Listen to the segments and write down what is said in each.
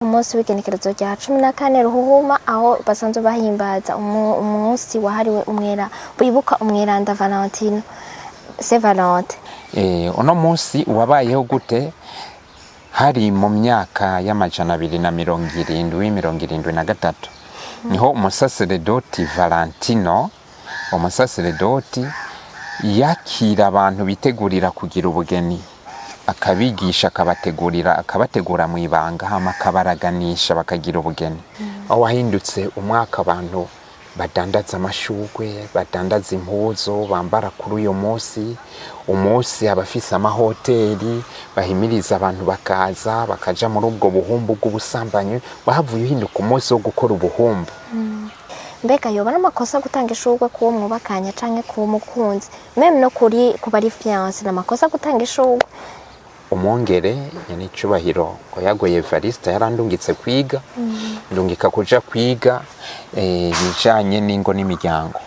umunsi w'igenekerezo rya 14 ruhuhuma aho basanzwe bahimbaza umunsi wahariwe umwera bibuka umweranda Valentino Saint Valentin. Uno munsi wabayeho gute? Hari mu myaka y'amajana 273 niho umusaseredoti Valentino umusaseredoti yakira abantu bitegurira kugira ubugeni akabigisha akabategura mu ibanga hama akabaraganisha bakagira ubugeni. Aho wahindutse umwaka abantu badandaza amashugwe badandaza impuzo bambara kuri uyo umunsi abafise amahoteli bahimiriza abantu bakaja muri ubwo buhumbu bw'ubusambanyi bahavuye uhinduka umunsi wo gukora ubuhumbu. Mbega yoba n'amakosa gutanga ishugwe kuwo mwubakanya canke kuwo mukunzi meme no kuri kubari fiance n'amakosa gutanga ishugwe? Umwongere nyene icubahiro ko yagoye Evariste yarandungitse kwiga ndungika kuja kwiga bijanye n'ingo n'imiryango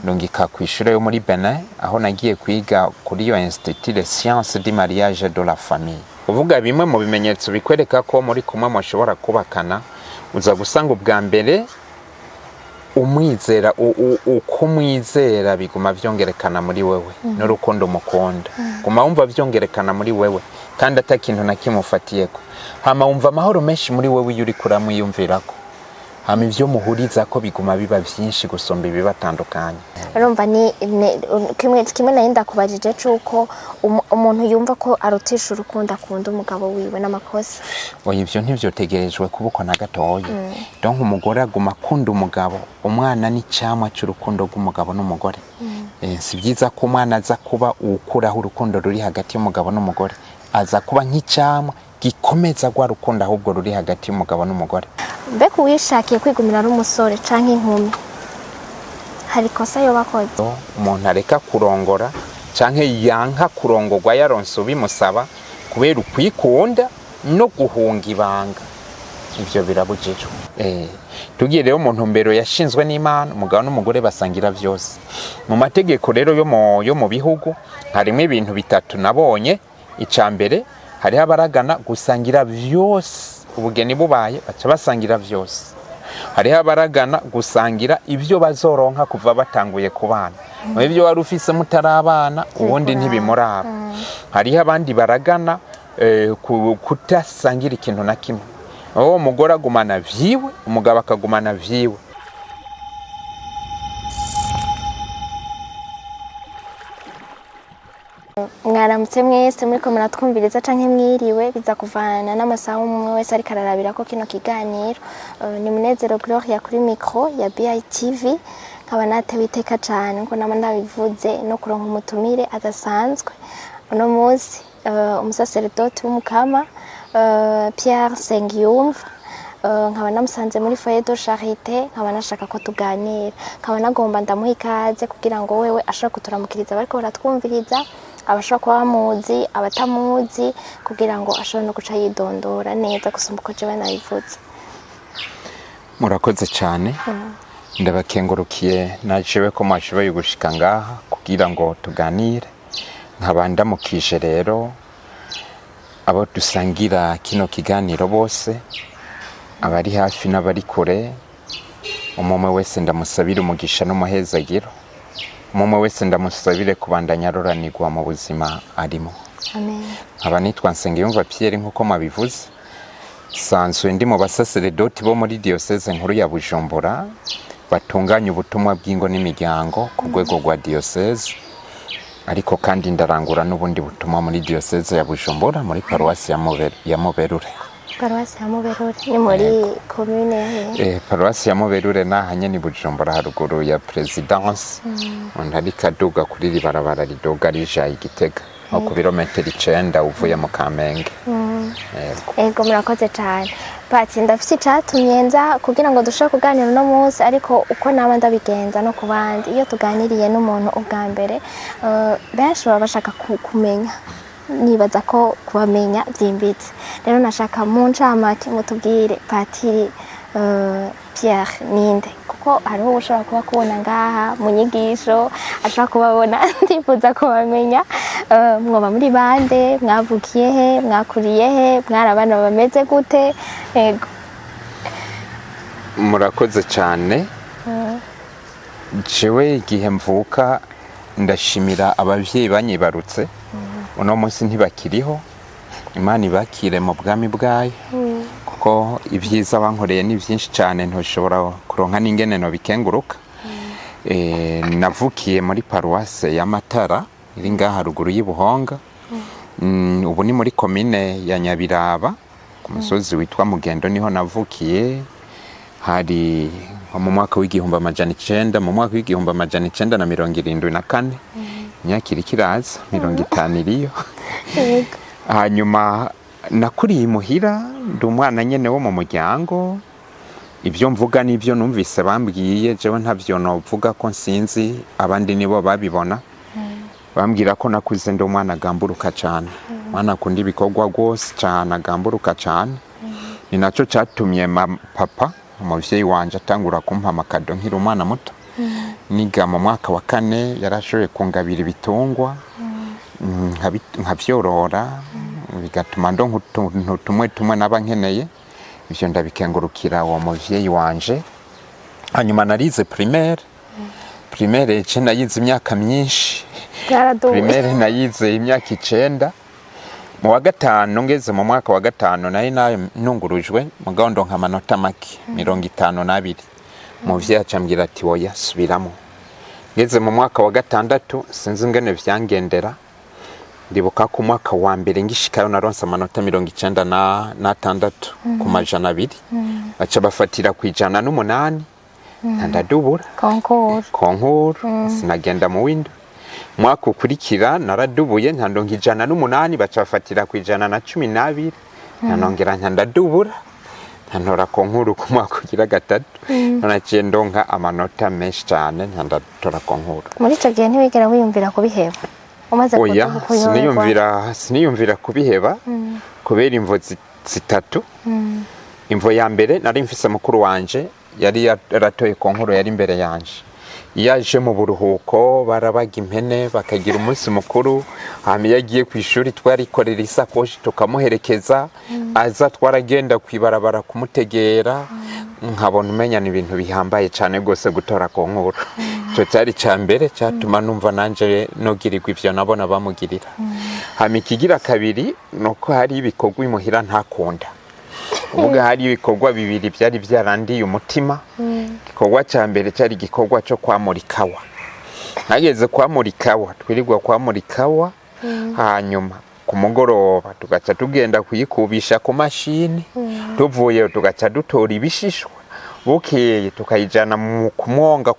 ndungika kw'ishure yo muri Benin aho nagiye kwiga kuri yo Institut de Sciences du Mariage de la Famille. Uvuga bimwe mu bimenyetso bikwereka ko muri kumwe mushobora kubakana uza gusanga ubwa mbere umwizera ukumwizera biguma vyongerekana muri wewe n'urukundo mukunda guma wumva vyongerekana muri wewe kandi atakintu nakimufatiyeko hama wumva amahoro menshi muri wewe yuri kuramwiyumvirako hama ivyo muhuriza ko biguma biba vyinshi gusomba ibibatandukanye. Urumva ni kimwe narinda kubajije cuko umuntu yumva ko arutisha urukundo akunda umugabo wiwe n'amakosa. Oya ivyo ntivyotegerejwe kubuko na gatoya. Donc umugore aguma akunda umugabo umwana ni camwa cy'urukundo rw'umugabo n'umugore. Si byiza ko umwana aza kuba ukuraho urukundo ruri hagati y'umugabo n'umugore aza kuba nk'icamwa gikomeza gwa rukundo ahubwo ruri hagati y'umugabo n'umugore. Mbega wishakiye kwigumira ari umusore canke inkumi hari kosa yoba koze? Umuntu areka kurongora canke yanka kurongorwa yaronse ubimusaba kubera ukwikunda no guhunga ibanga ivyo birabujijwe. Tugiye rero umuntu mbero yashinzwe n'Imana umugabo n'umugore basangira vyose. Mu mategeko rero yo mu bihugu harimo ibintu bitatu nabonye. Icambere hari abaragana gusangira vyose ubugeni bubaye baca basangira vyose. Hari abaragana gusangira ivyo bazoronka kuva batanguye kubana. Ivyo wari ufise mutarabana ubundi ntibimuraba. Hari abandi baragana kutasangira ikintu na kimwe. Uwo mugore agumana vyiwe umugabo akagumana vyiwe. Mwaramutse mwese muri ko muratwumviriza canke mwiriwe biza kuvana n'amasaha umwe wese ari kararabira ko kino kiganiro. Ni Munezero Gloria kuri micro ya BITV nkaba natewe iteka cane ngo nama ndabivuze no kuronka umutumire adasanzwe. Uno munsi umusaseredoti w'umukama Pierre Sengiyumva nkaba namusanze muri foyer de charité nkaba nashaka ko tuganira nkaba nagomba ndamuha ikaze kugira ngo wewe ashaka kuturamukiriza bariko baratwumviriza abashaka kuba bamuzi abatamuzi kugira ngo ashobore no guca yidondora neza gusumba uko jewe nabivuze. Murakoze cyane ndabakengurukiye najewe ko mwashoboye gushika ngaha kugira ngo tuganire nkaba ndamukije rero abo dusangira kino kiganiro bose abari hafi n'abari kure umwe wese ndamusabira umugisha n'umuhezagiro umwe wese ndamusabire kubandanya aroranirwa mu buzima arimo. Amen. Aba nitwa Nsengiyumva Pierre nkuko mabivuze sanzwe ndi mu basaseredoti bo muri diocese nkuru ya Bujumbura batunganya ubutumwa bw'ingo n'imiryango ku rwego rwa diocese ariko kandi ndarangura n'ubundi butumwa muri diocese ya Bujumbura muri paroisse ya Muberure. Paroisse ya Muberure ni muri commune ya paroisse ya Muberure nahanye ni Bujumbura haruguru ya Presidence ndari kaduga kuri ribarabara ridoga rija Igitega nko ku birometero 9 uvuye mu Kamenge. Ego murakoze cyane. Pati ndafite icatumye nza kugira ngo dushobore kuganira no munsi ariko uko naba ndabigenza no kubandi iyo tuganiriye n'umuntu ubwa mbere benshi baba bashaka kumenya nibaza ko kubamenya byimbitse. Rero nashaka mu ncamake mutubwire Patiri Pierre ninde kuko hariho ushobora kuba kubona ngaha mu nyigisho ashaka kubabona ndifuza kubamenya mwoba muri bande mwavukiye he mwakuriye he mwarabana bameze gute. Ego murakoze cyane. Jewe igihe mvuka ndashimira abavyeyi banyibarutse, uno munsi ntibakiriho, Imana ibakire mu bwami bwayo, kuko ibyiza bankoreye ni byinshi cyane ntushobora kuronka n'ingene no bikenguruka. Navukiye muri paruwase ya Matara iri ngaha haruguru y'Ibuhonga. Ubu ni muri komine ya Nyabiraba ku musozi witwa Mugendo, niho navukiye. Hari mu mwaka w'igihumbi amajana 9, mu mwaka w'igihumbi amajana 974, imyaka irikiraza 50 iriyo. Hanyuma nakuriye imuhira, ndi umwana nyene wo mu muryango. Ibyo mvuga n'ibyo numvise bambwiye, jewe ntavyo novuga ko nsinzi, abandi nibo babibona. Bambwira ko nakuze ndi umwana agamburuka cyane, umwana akunda ibikorwa rwose cyane, agamburuka cyane. Ni naco catumye papa umuvyeyi wanje atangura kumpa amakado nkiri umwana muto. Niga mu mwaka wa 4 yarashoboye kungabira ibitungwa, nkavyorora, bigatuma ndonka utuntu tumwe naba nkeneye. Ivyo ndabikengurukira uwo muvyeyi wanje. Hanyuma narize primaire ce nayize imyaka myinshi. Primaire nayize imyaka 9. Mu wa gatanu ngeze mu mwaka wa 5 nari nungurujwe mugabo ndonka amanota make 52. Muvyeyi acambwira ati oya subiramo. Ngeze mu mwaka wa 6 sinzi ngene vyangendera. Ndibuka ku mwaka wa mbere ngishikayo naronse amanota 96 ku majana 2. Baca bafatira ku 108. Ndadubura konkuru sinagenda mu windo. Mwaka ukurikira naradubuye ntandonka 108, baca bafatira ku 112. Nanongera ndadubura ntantora konkuru ku mwaka ugira 3. Naciye ndonka amanota menshi cyane ntandatora konkuru. Muri ico gihe ntiwigera wiyumvira kubiheba? Oya, siniyumvira kubiheba kubera imvo zitatu. Imvo ya mbere nari mfise mukuru wanje yari yaratoye konkuru yari imbere yanje. Yaje mu buruhuko barabaga impene bakagira umunsi mukuru, hama yagiye ku ishuri twarikorera isakoshi tukamuherekeza, aza twaragenda kwibarabara kumutegera, nkabona umenyana ibintu bihambaye cyane gose gutora konkuru. Cyo cyari cyambere cyatuma numva nanje nogirirwa ivyo nabona bamugirira. Hama ikigira kabiri nuko hari ibikorwa imuhira ntakunda. Uvuga hari ibikorwa bibiri byari byarandiye umutima. Igikorwa cyambere cyari igikorwa cyo kwamurikawa. Nageze kwamurikawa, twirirwa kwamurikawa, hanyuma ku mugoroba tugaca tugenda kuyikubisha ku mashini, tuvuye tugaca dutora ibishishwa. Bukeye tukayijana mu kumwonga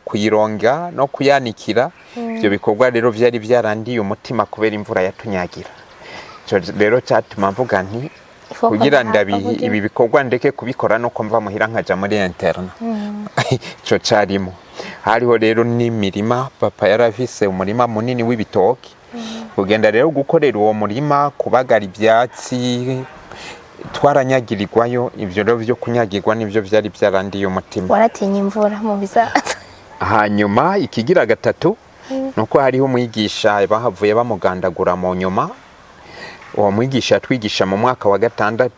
kuyironga no kuyanikira. Ibyo bikorwa rero byari byarandiye umutima kubera imvura yatunyagira. Cyo rero cyatuma mvuga nti kugira ibi bikorwa ndeke kubikora no kumva muhira nkaja muri interna. Cyo carimo. Hariho rero n'imirima, papa yaravise umurima munini w'ibitoki. Kugenda rero gukorera uwo murima, kubagara ibyatsi, twaranyagirirwayo. Ivyo rero byo kunyagirwa nivyo byari byarandiye umutima. Waratinya imvura mu bizaza. Hanyuma ikigira 3 nuko hariho umwigisha bahavuye bamugandagura mu nyuma. Uwo mwigisha twigisha mu mwaka wa 6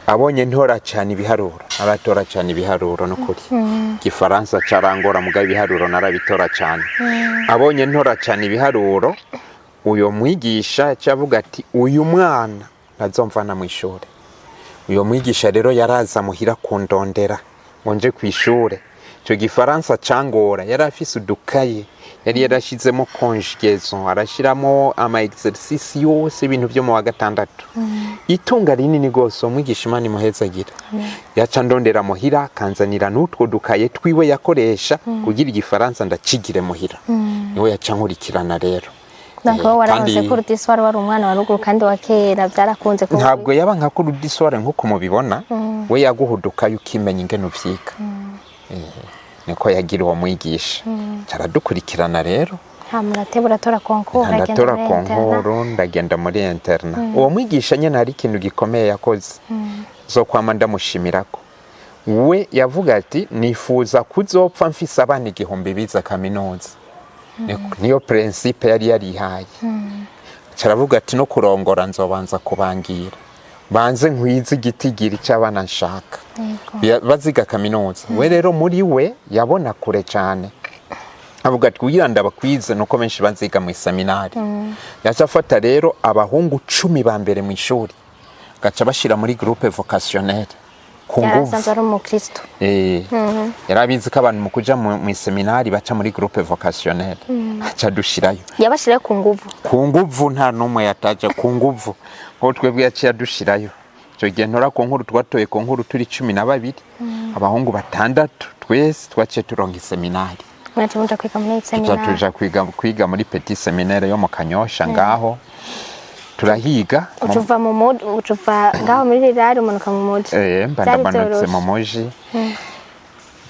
abonye ntora cyane ibiharuro, aratora cyane ibiharuro no kuri. Gifaransa carangora mugabe ibiharuro narabitora cyane. Abonye ntora cyane ibiharuro, uyo mwigisha cyavuga ati uyu mwana ntazomvana mu ishuri. Uyo mwigisha rero yaraza muhira kundondera ngonje ku ishure. Cyo Gifaransa cangora yarafise udukaye, yari yarashizemo conjugaison, arashiramo ama exercice yose ibintu byo mu wa 6. Itunga rinini gose umwigisha Imana imuhezagira. Yaca ndondera muhira kanzanira n'utwo dukaye twiwe yakoresha kugira Igifaransa ndacigire muhira. Niwe yaca nkurikirana rero. Nako warahoze kuri diswara wari umwana wa ruguru kandi wa kera byarakunze ko. Ntabwo yaba nka kuri diswara nkuko mubibona, we yaguhuduka yukimenya ingene uvyiga. Niko yagira uwo mwigisha. Caradukurikirana rero. Muratebura tora konkuru ndagenda muri interna. Uwo mwigisha nyene hari ikintu gikomeye yakoze zo kwama ndamushimirako. We yavuga ati nifuza kuzopfa mfise abana 1000 biza kaminuza. Niyo principe yari yarihaye. Caravuga ati no kurongora nzobanza kubangira. banze nkwize igitigiri cy'abana nshaka baziga kaminuza. We rero muri we yabona kure cyane, avuga ati kugira ndabakwize nuko benshi baziga mu seminari. Yaca afata rero abahungu 10 ba mbere mu ishuri gaca bashira muri groupe vocationnelle ku nguvu. Yarasanze ari umukristo. Yarabizi ko abantu mu kuja mu seminari baca muri groupe vocationnelle, aca dushirayo. Yabashire ku nguvu. Ku nguvu nta numwe yataje ku nguvu. Ko twebwe yaciye dushirayo. Cyo gihe ntora ku nkuru twatoye ku nkuru turi 12, abahungu 6 twese twaciye turonka seminari. Mwaje muja kwiga muri seminari. Tuja kwiga muri petit seminaire yo mu Kanyosha ngaho. Turahiga. Ucuva mu mode, ucuva ngaho muri rirari umunuka mu mode. Mbandamanutse mu moji.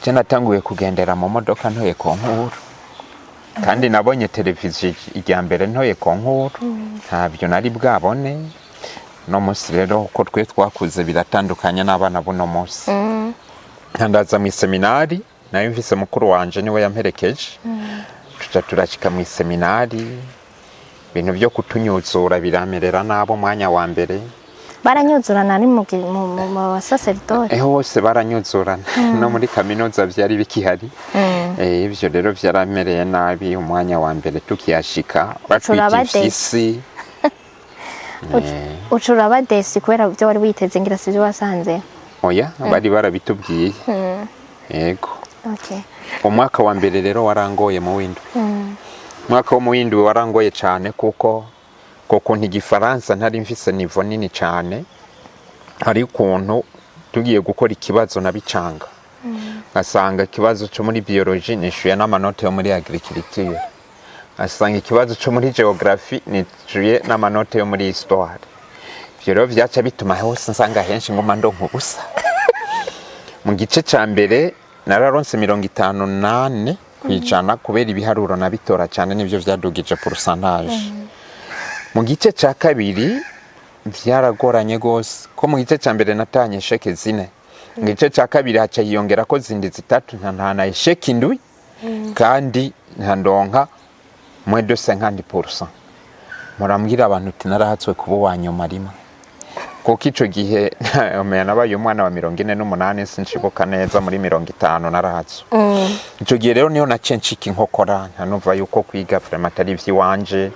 Je natanguye kugendera mu modoka ntoye ku nkuru. Kandi nabonye televiziyo ijya mbere ntoye ku nkuru. Ntabyo nari bwabone. No musi rero uko twe twakuze biratandukanye n'abana buno musi. Ndandaza mu seminari, nayo mvise mukuru wanje niwe yamperekeje. Tuja turashika mu seminari. Ibintu byo kutunyuzura biramerera nabo mwanya wa mbere. Baranyuzurana ari mu sacerdote. Hose baranyuzurana. No muri kaminuza byari bikihari. Ibyo rero byaramereye nabi umwanya wa mbere tukiyashika. Batwikifisi. Ucura badesi kubera byo wari witeze ngira sivyo wasanze. Oya, bari barabitubwiye. Yego. Okay. Umwaka wa mbere rero warangoye mu windwe. Mwaka wo mu windwe warangoye cyane kuko ntigifaransa ntari mfise nivo nini cyane. Hari ukuntu tugiye gukora ikibazo nabicanga. Asanga ikibazo cyo muri biology nishuye n'amanota yo muri agriculture. Asanga ikibazo cyo muri geography nishuye n'amanota yo muri histoire. Ibyo rero byaca bituma hose nsanga henshi ngoma ndonka ubusa. Mu gice cya mbere nararonse 58 kwijana kubera ibiharuro nabitora cyane nivyo vyadugije pourcentage. Mu gice cya kabiri vyaragoranye gose ko mu gice cya mbere natanye sheke zine. Mu gice cya kabiri haca yiyongera ko zindi 3 ntana sheke indwi kandi ntandonka moins de 50%. Murambwira abantu uti narahatswe kuba wanyuma rimwe. Kuko ico gihe omeya nabaye umwana wa 48 sinshibuka neza muri 50 narahatswe. Ico gihe rero niyo nacenshika inkokora ntanumva yuko kwiga vraiment atari vyiwanje.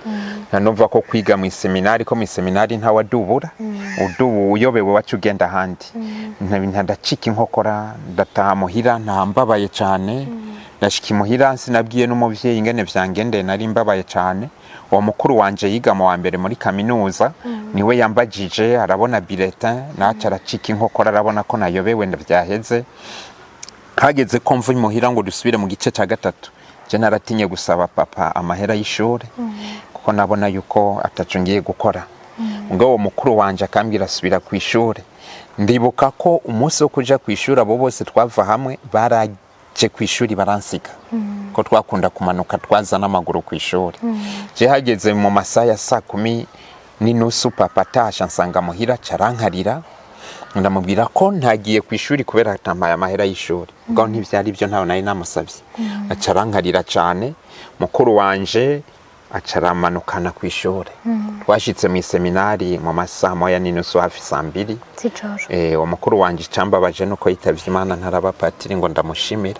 Ntanumva ko kwiga mu seminari ko mu seminari nta wadubura. Udubu uyobewe wacugenda handi. Ntandacika inkokora ndataha muhira ntambabaye cyane. Nashiki muhira sinabwiye n'umuvyeyi ingene vyangende nari mbabaye cyane. Uwo mukuru wanje yiga mu wa mbere muri kaminuza niwe yambagije arabona bulletin naca aracika inkokora arabona ko nayobewe ndavyaheze. Hageze ko mvuye muhira ngo dusubire mu gice cya gatatu. Je naratinye gusaba papa amahera y'ishure kuko nabona yuko atacungiye gukora. Ngo uwo mukuru wanje akambira asubira ku ishure. Ndibuka ko umunsi wo kuja ku ishure abo bose twava hamwe baraje ku ishuri baransiga. Ko twakunda kumanuka twaza n'amaguru ku ishuri. Je hageze mu masaha ya 10:30 papa tasha nsanga muhira carankarira. Ndamubwira ko ntagiye ku ishuri kubera atampaye amahera y'ishuri. Ngo ntivyari byo ntawe nari namusabye. Acarankarira cyane. Mukuru wanje acaramanukana ku ishuri. Twashitse mu seminari mu masaha moya n'inusu hafi 2:00. Uwo mukuru wanje cambabaje nuko yitavye Imana ntaraba patiri ngo ndamushimira.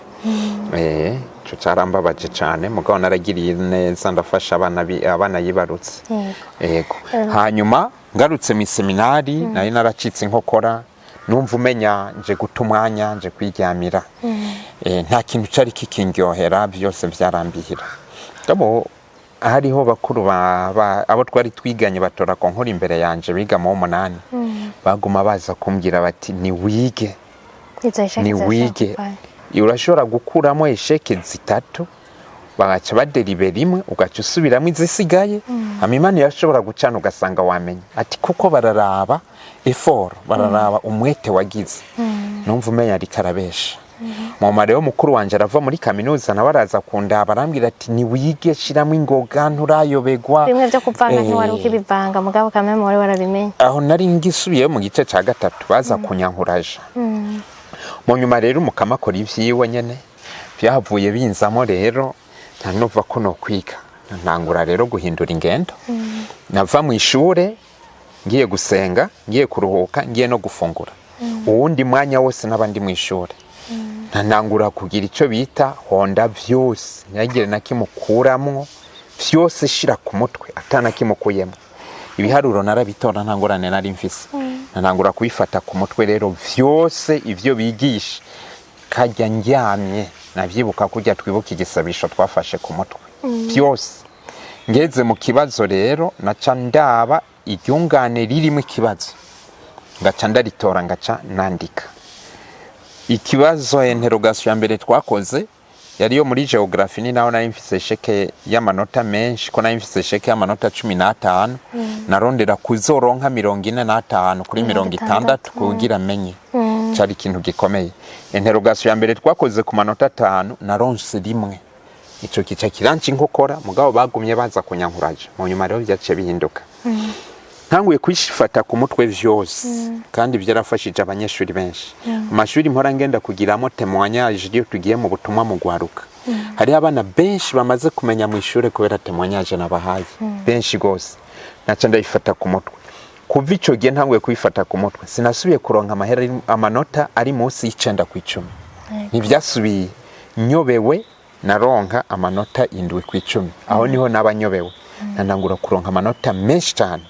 Cyo carambabaje cyane mugabo naragiriye neza ndafasha abana yibarutse. Yego. Hanyuma ngarutse mu seminari nari naracitse inkokora numva umenya nje gutumwanya nje kwiryamira. Nta kintu cari kikindyohera byose byarambihira. Ndabo hariho bakuru abo twari twiganye batora ko nkora imbere yanje biga mu 8 baguma baza kumbwira bati ni wige urashobora gukuramo esheke 3 bagaca baderibera imwe ugaca usubiramo izisigaye amimani yashobora gucana ugasanga wamenye ati kuko bararaba effort bararaba umwete wagize numva umenya ari karabesha. Mama rero mukuru wanje arava muri kaminuza na baraza kunda barambwira ati ni wige shiramo ingoga nturayobegwa bimwe byo kuvanga ntiwari ukibivanga mugabo kameme wari warabimenye. Aho nari ngisubiye mu gice cya 3 baza kunyankuraje. Mu nyuma rero mukama akora ivyiwe nyene byavuye binzamo rero ntanuva ko no kwiga ntangura rero guhindura ingendo. Nava mu ishure ngiye gusenga, ngiye kuruhuka, ngiye no gufungura. Uwundi mwanya wose n'abandi mu ishuri ntangura kugira icyo bita honda vyose, ntihagire na kimukuramwo, vyose shira ku mutwe atana kimukuyemo. Ibiharuro narabitora nta ngorane nari mfise, ntangura kubifata ku mutwe. Rero vyose ivyo bigisha kajya ndyamye navyibuka kujya twibuka igisabisho twafashe ku mutwe byose. Ngeze mu kibazo rero naca ndaba iryungane ririmo ikibazo, ngaca ndaritora, ngaca nandika ikibazo. Interrogation ya mbere twakoze yari yo muri geography, ni naho nari mfise sheke y'amanota menshi, ko nari mfise sheke y'amanota 15, narondera kuzoronka 45 kuri 60 kugira menye. Cari ikintu gikomeye. Interrogation ya mbere twakoze ku manota 5 naronse rimwe, ico kica kiranci nkokora, mugabo bagumye baza kunyankuraje. Mu nyuma rero byace bihinduka, ntanguye kwishifata ku mutwe vyose, kandi byarafashije abanyeshuri benshi. Amashuri mpora ngenda kugiramo témoignage iyo tugiye mu butumwa mu gwaruka. Hari abana benshi bamaze kumenya mu ishure kubera témoignage nabahaye, benshi gose. Naca ndayifata ku mutwe. Kuva ico gihe ntanguye kwifata ku mutwe, sinasubiye kuronka amanota ari munsi y'icenda ku 10. Ntivyasubiye, nyobewe naronka amanota 7 ku 10. Aho niho nabanyobewe, ntangura kuronka amanota menshi cyane.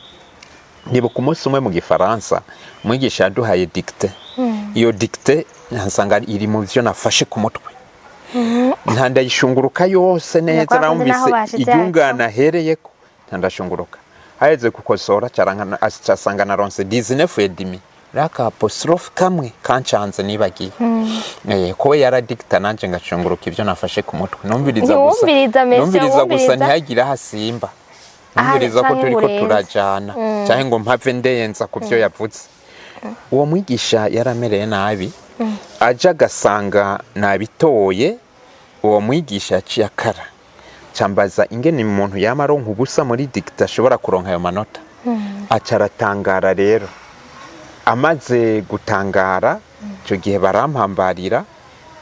Nibuka umunsi umwe mu Gifaransa mwigisha yaduhaye dictée. Iyo dictée nsanga iri mu vyo nafashe ku mutwe. Ntandayishunguruka yose neza, narumvise iryungana hereyeko, ntandashunguruka. Haheze gukosora casanga naronse 19,5. Raka apostrophe kamwe kancanze nibagiye. Ko yaradicta nanje ngacunguruka ivyo nafashe ku mutwe. Numviriza gusa ntihagira hasimba. Numviriza ko turiko turajana cyangwa ngo mpave ndenza ku byo yavuze. Uwo mwigisha yaramereye nabi, aja gasanga nabitoye. Uwo mwigisha yaciye akara, cambaza ingene umuntu yamaronka ubusa muri dicta ashobora kuronka ayo manota. Acaratangara rero, amaze gutangara icyo gihe barampambarira,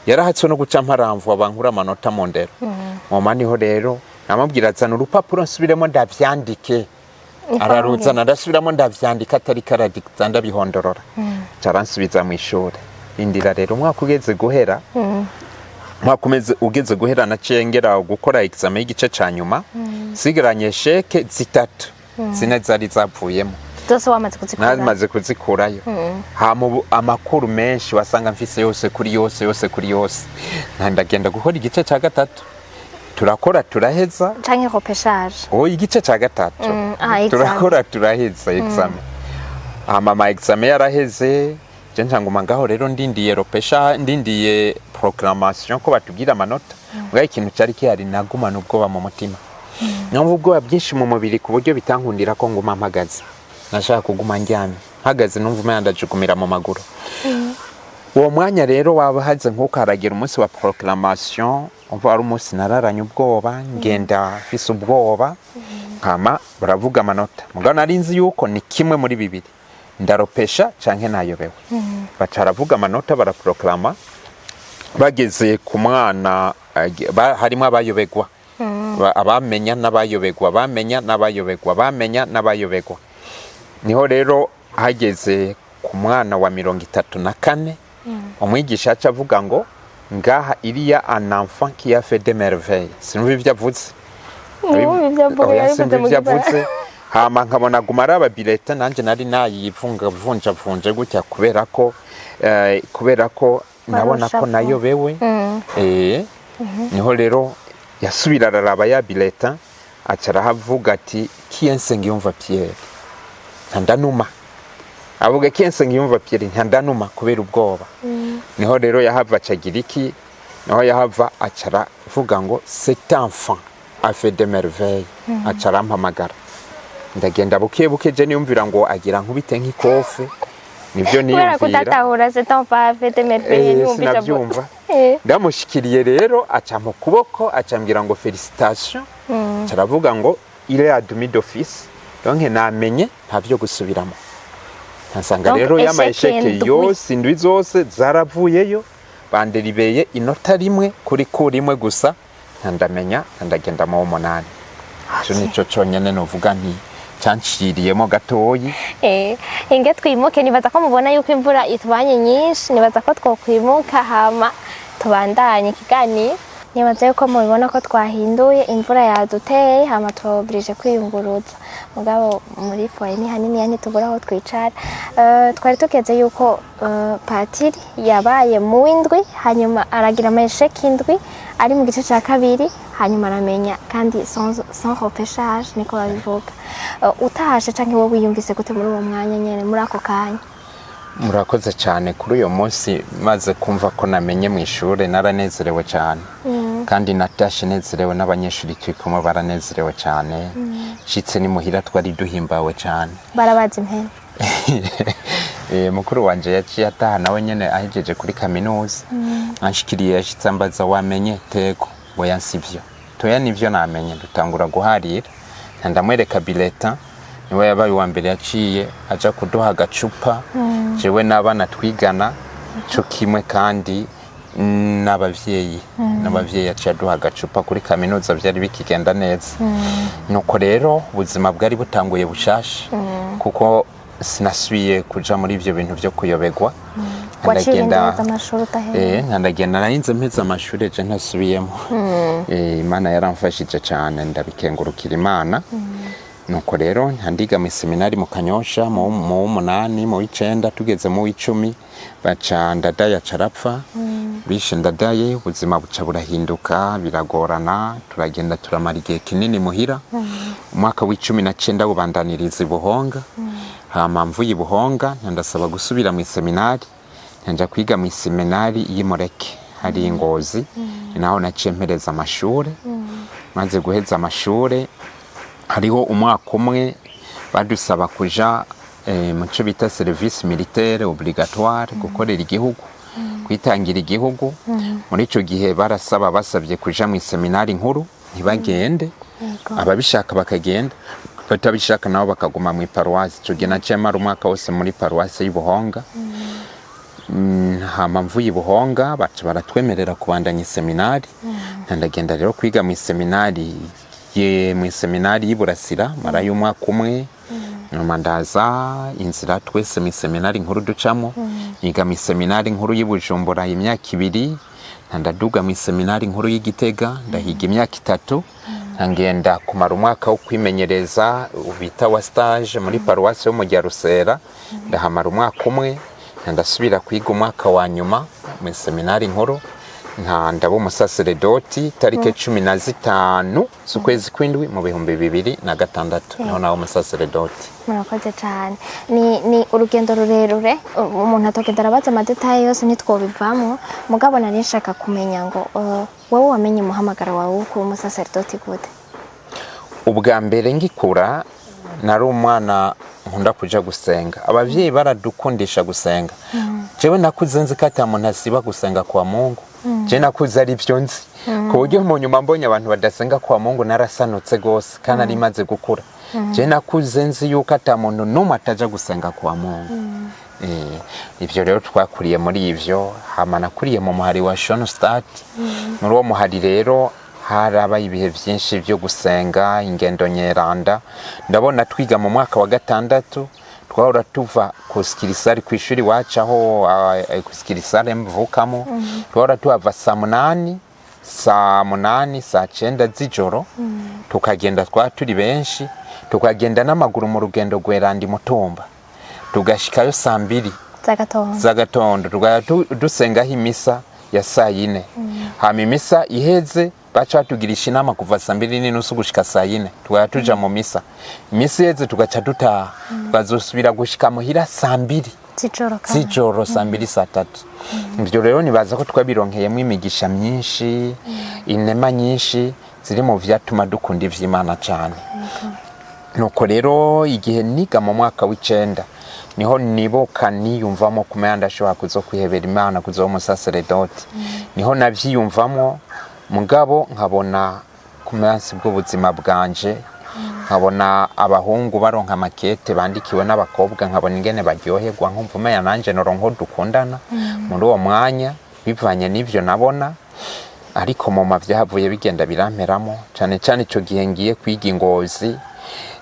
yarahatse no guca mparamvu abankura amanota mu ndero. Mama niho rero namubwira azana urupapuro nsubiremo ndavyandike. Araruzana ndasubiramo ndavyandika, atari karadicta ndabihondorora. Caransubiza mu ishuri. Indira rero umwaka ugeze guhera, ugeze guhera nacengera gukora examen y'igice ca nyuma, sigaranye sheke 3 zine zari zavuyemo. Zose wamaze kuzikura? Namaze kuzikurayo. Amakuru menshi wasanga mfise yose kuri yose. Ndagenda gukora igice ca 3. Turakora turaheza. Canke repêchage? Igice ca 3. Turakora turaheza examen. Mama examen yaraheze, je ncanguma ngaho rero ndindiye repêchage, ndindiye proclamation ko batubwira amanota. Bwa ikintu cyari kihari, nagumana ubwoba mu mutima. Numva ubwoba byinshi mu mubiri ku buryo bitankundira ko nguma mpagaze. Nashaka kuguma ndyamye, mpagaze numva umuyandajugumira mu maguru. Uwo mwanya rero wabahaze nkuko haragira umunsi wa proclamation, umva ari umunsi nararanye ubwoba, ngenda fise ubwoba. Hama baravuga amanota, mugabo narinzi yuko ni kimwe muri bibiri, ndaropesha canke nayobewe. Bacaravuga amanota, baraproklama. Bageze ku mwana harimo abayobegwa, abamenya n'abayobegwa, bamenya n'abayobegwa. Niho rero hageze ku mwana wa 34, umwigisha aca avuga ngo ngaha iriya un enfant qui a fait des merveilles. Sinumva ivyo avuze. Hama nkabona gumara ababileta, nanje nari nayivunja gutya kubera ko nabona ko nayobewe. Niho rero yasubira araraba ya bileta, acara havuga ati Kiensengiyumva Pierre. Ndanuma. Avuga Kiensengiyumva Pierre ndanuma kubera ubwoba. Niho rero yahava acagiriki, niho yahava acara vuga ngo cet enfant a fait des merveilles. Acara mpamagara. Ndagenda buke je niyumvira ngo agira nkubite nk'ikofe. Nibyo niyumvira. Kubera kutatahura cet enfant a fait des merveilles, sinabyumva. Ndamushikiriye rero aca mu kuboko, acambwira ngo félicitations. Caravuga ngo il est admis d'office. Donc namenye ntavyo gusubiramo. Nsanga rero y'amayesheke yose indwi zose zaravuyeyo, banderibeye inota rimwe kuri rimwe gusa. Ndamenya ndagenda mu 8. Cyo nico cyonyene novuga nti canciriyemo gatoyi. Inge twimuke, nibaza ko mubona yuko imvura itubanye nyinshi, nibaza ko twokwimuka hama tubandanye ikiganiro. Nibaza yuko mubibona ko twahinduye, imvura yaduteye hama twaobrije kwiyunguruza, mugabo muri foyer ni hanini ntitubura aho twicara. Twari tugeze yuko Patiri yabaye mu w'indwi, hanyuma aragira amasheki indwi ari mu gice cya kabiri, hanyuma aramenya kandi sans repêchage niko babivuga. Utahashe canke wowe wiyumvise gute muri uwo mwanya nyene, muri ako kanya? Murakoze cyane kuri uyo munsi, maze kumva ko namenye mu ishure naranezerewe cyane. Kandi natashe nezerewe, n'abanyeshuri twikoma baranezerewe cyane. Shitse ni muhira twari duhimbawe cyane. Barabaza impene. Mukuru wanje yaciye ataha nawe nyene ahejeje kuri kaminuza. Anshikiriye yashitse ambaza wamenye tego, oya sivyo. Toya nivyo namenye, dutangura guharira. Ndamwereka bulletin, niwe yabaye wa mbere yaciye aja kuduha agacupa. Jewe n'abana twigana cyo kimwe kandi n'abavyeyi yaciye aduha agacupa kuri kaminuza, byari bikigenda neza. Nuko rero ubuzima bwari butanguye bushasha, kuko sinasubiye kuja muri ivyo bintu byo kuyobegwa. Ndagenda narinze mpeza amashuri je ntasubiyemo. Imana yaramfashije cyane, ndabikengurukira Imana. Nuko rero ntandiga mu seminari mu Kanyosha mu 8 mu 9 tugeze mu 10 baca ndadaya carapfa. Bishe ndadaye, ubuzima buca burahinduka, biragorana, turagenda turamara igihe kinini muhira. Umwaka w'19 bubandaniriza Buhonga. Hama mvuye Buhonga ndasaba gusubira mu seminari, njya kwiga mu seminari y'Imureke hari Ingozi. Naho naciye mpereza amashure. Maze guheza amashure, hariho umwaka umwe badusaba kuja mu cyo bita service militaire obligatoire, gukorera igihugu, kwitangira igihugu. Muri ico gihe basabye kuja mu seminari nkuru, ntibagende. Ababishaka bakagenda, batabishaka nabo bakaguma mu paroisse. Ico gihe naciye mara umwaka wose muri paroisse y'Ubuhonga. Hama mvuye Buhonga baca baratwemerera kubandanya seminari. Ndagenda rero kwiga mu seminari y'Iburasira, mara y'umwaka umwe. Ndaza inzira twese mu seminari nkuru ducamo, niga mu seminari nkuru y'Ibujumbura imyaka 2. Ndaduga mu seminari nkuru y'Igitega, ndahiga imyaka 3. Ngenda kumara umwaka wo kwimenyereza ubita wa stage muri paroisse yo mu Rusera, ndahamara umwaka umwe. Ndasubira kwiga umwaka wa nyuma mu seminari nkuru, ndaba umusaseredoti tarike 15 z'ukwezi kw'indwi mu 2006 niho nawe umusaseredoti. Murakoze cyane. Ni urugendo rurerure, umuntu atogenda arabaza amadetaye yose ntitwobivamo, mugabo nari nshaka kumenya ngo wowe wamenye umuhamagara wawe ko umusaseredoti gute? Ubwa mbere ngikura nari umwana nkunda kuja gusenga, abavyeyi baradukundisha gusenga. Jewe nakuze nzi ko ata muntu asiba gusenga kwa Mungu. Je nakuze ari byo nzi, ku buryo mu nyuma mbonye abantu badasenga kwa Mungu narasanutse gose kandi ari maze gukura. Je nakuze nzi yuko ata muntu numwe ataja gusenga kwa Mungu. Ivyo rero twakuriye muri ivyo. Hama nakuriye mu muhari wa Schoenstatt. Muri uwo muhari rero harabaye ibihe byinshi byo gusenga, ingendo nyeranda. Ndabona twiga mu mwaka wa 6 twahora tuva ku Skirisari ku ishuri wacu aho ku Skirisari mvukamo. Twahora tuhava saa 8, saa 9 z'ijoro, tukagenda turi benshi, tukagenda n'amaguru mu rugendo rwerandi Mutumba, tugashikayo saa 2 z'agatondo, dusengaho imisa ya saa 4. Hama imisa iheze bacha tugirisha inama kuva saa 2:30 gushika saa 4, twaya tuja mu misa. Imisi yeze tugaca dutaha, bazosubira gushika muhira saa 2 z'ijoro, saa 2 saa 3. Ivyo rero nibaza ko twabironkeyemo imigisha myinshi, inema nyinshi ziri mu vyatuma dukunda ivy'Imana cyane. Nuko rero igihe niga mu mwaka w'9 niho niboka niyumvamo kumenya ndashobora kuzo kwihebera Imana, kuzo umusaseredoti. Niho navyiyumvamo, mugabo nkabona kumensi bw'ubuzima bwanje, nkabona abahungu baronka makete bandikiwe n'abakobwa, nkabona ingene baryoherwa, nkumva nanje noronko dukundana muri uwo mwanya bivanye n'ivyo nabona. Ariko mu mavyahavuye bigenda biramperamo cyane cyane ico gihe ngiye kwiga Ingozi.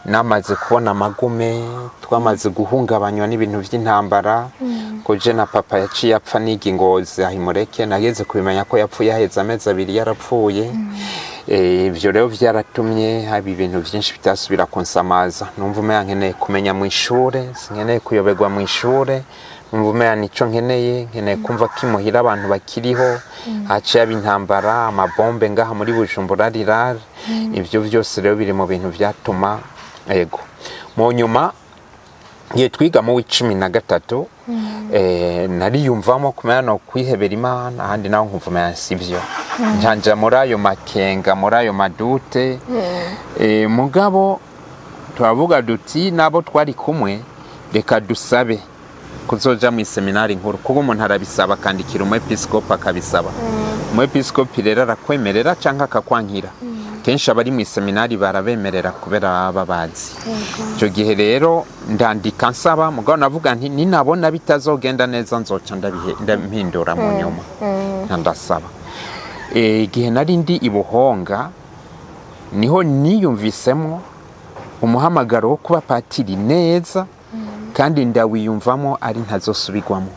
namaze kubona amagume twamaze guhungabanywa n'ibintu by'intambara ko je na papa yaciye apfa niga Ngozi ahimureke nageze kubimenya ko yapfuye haheze amezi 2 yarapfuye. Ibyo rero byaratumye haba ibintu byinshi bitasubira kunsamaza. Numva umeya nkeneye kumenya mu ishure, sinkeneye kuyoberwa mu ishure. Numva umeya nico nkeneye kumva kimuhira abantu bakiriho, haciye abintambara, amabombe ngaha muri Bujumbura rirare. Ibyo byose rero biri mu bintu byatuma ego. Mu nyuma ye twiga mu 13 nariyumvamo kumenya no kwihebera Imana ahandi naho nkumva sivyo. Njanja muri ayo makenga, muri ayo madute. Mugabo turavuga duti nabo twari kumwe reka dusabe kuzoja mu seminari nkuru kuko umuntu arabisaba kandikira umwepiskopi akabisaba. Umwepiskopi rero arakwemerera canka akakwankira. Kenshi abari mu seminari barabemerera kubera babazi. Icyo gihe rero ndandika nsaba mugabo navuga nti ninabona bitazogenda neza nzoca ndampindura mu nyuma. Ndasaba. Igihe nari ndi ibuhonga niho niyumvisemo umuhamagaro wo kuba patiri neza kandi ndawiyumvamo ari ntazosubigwamo.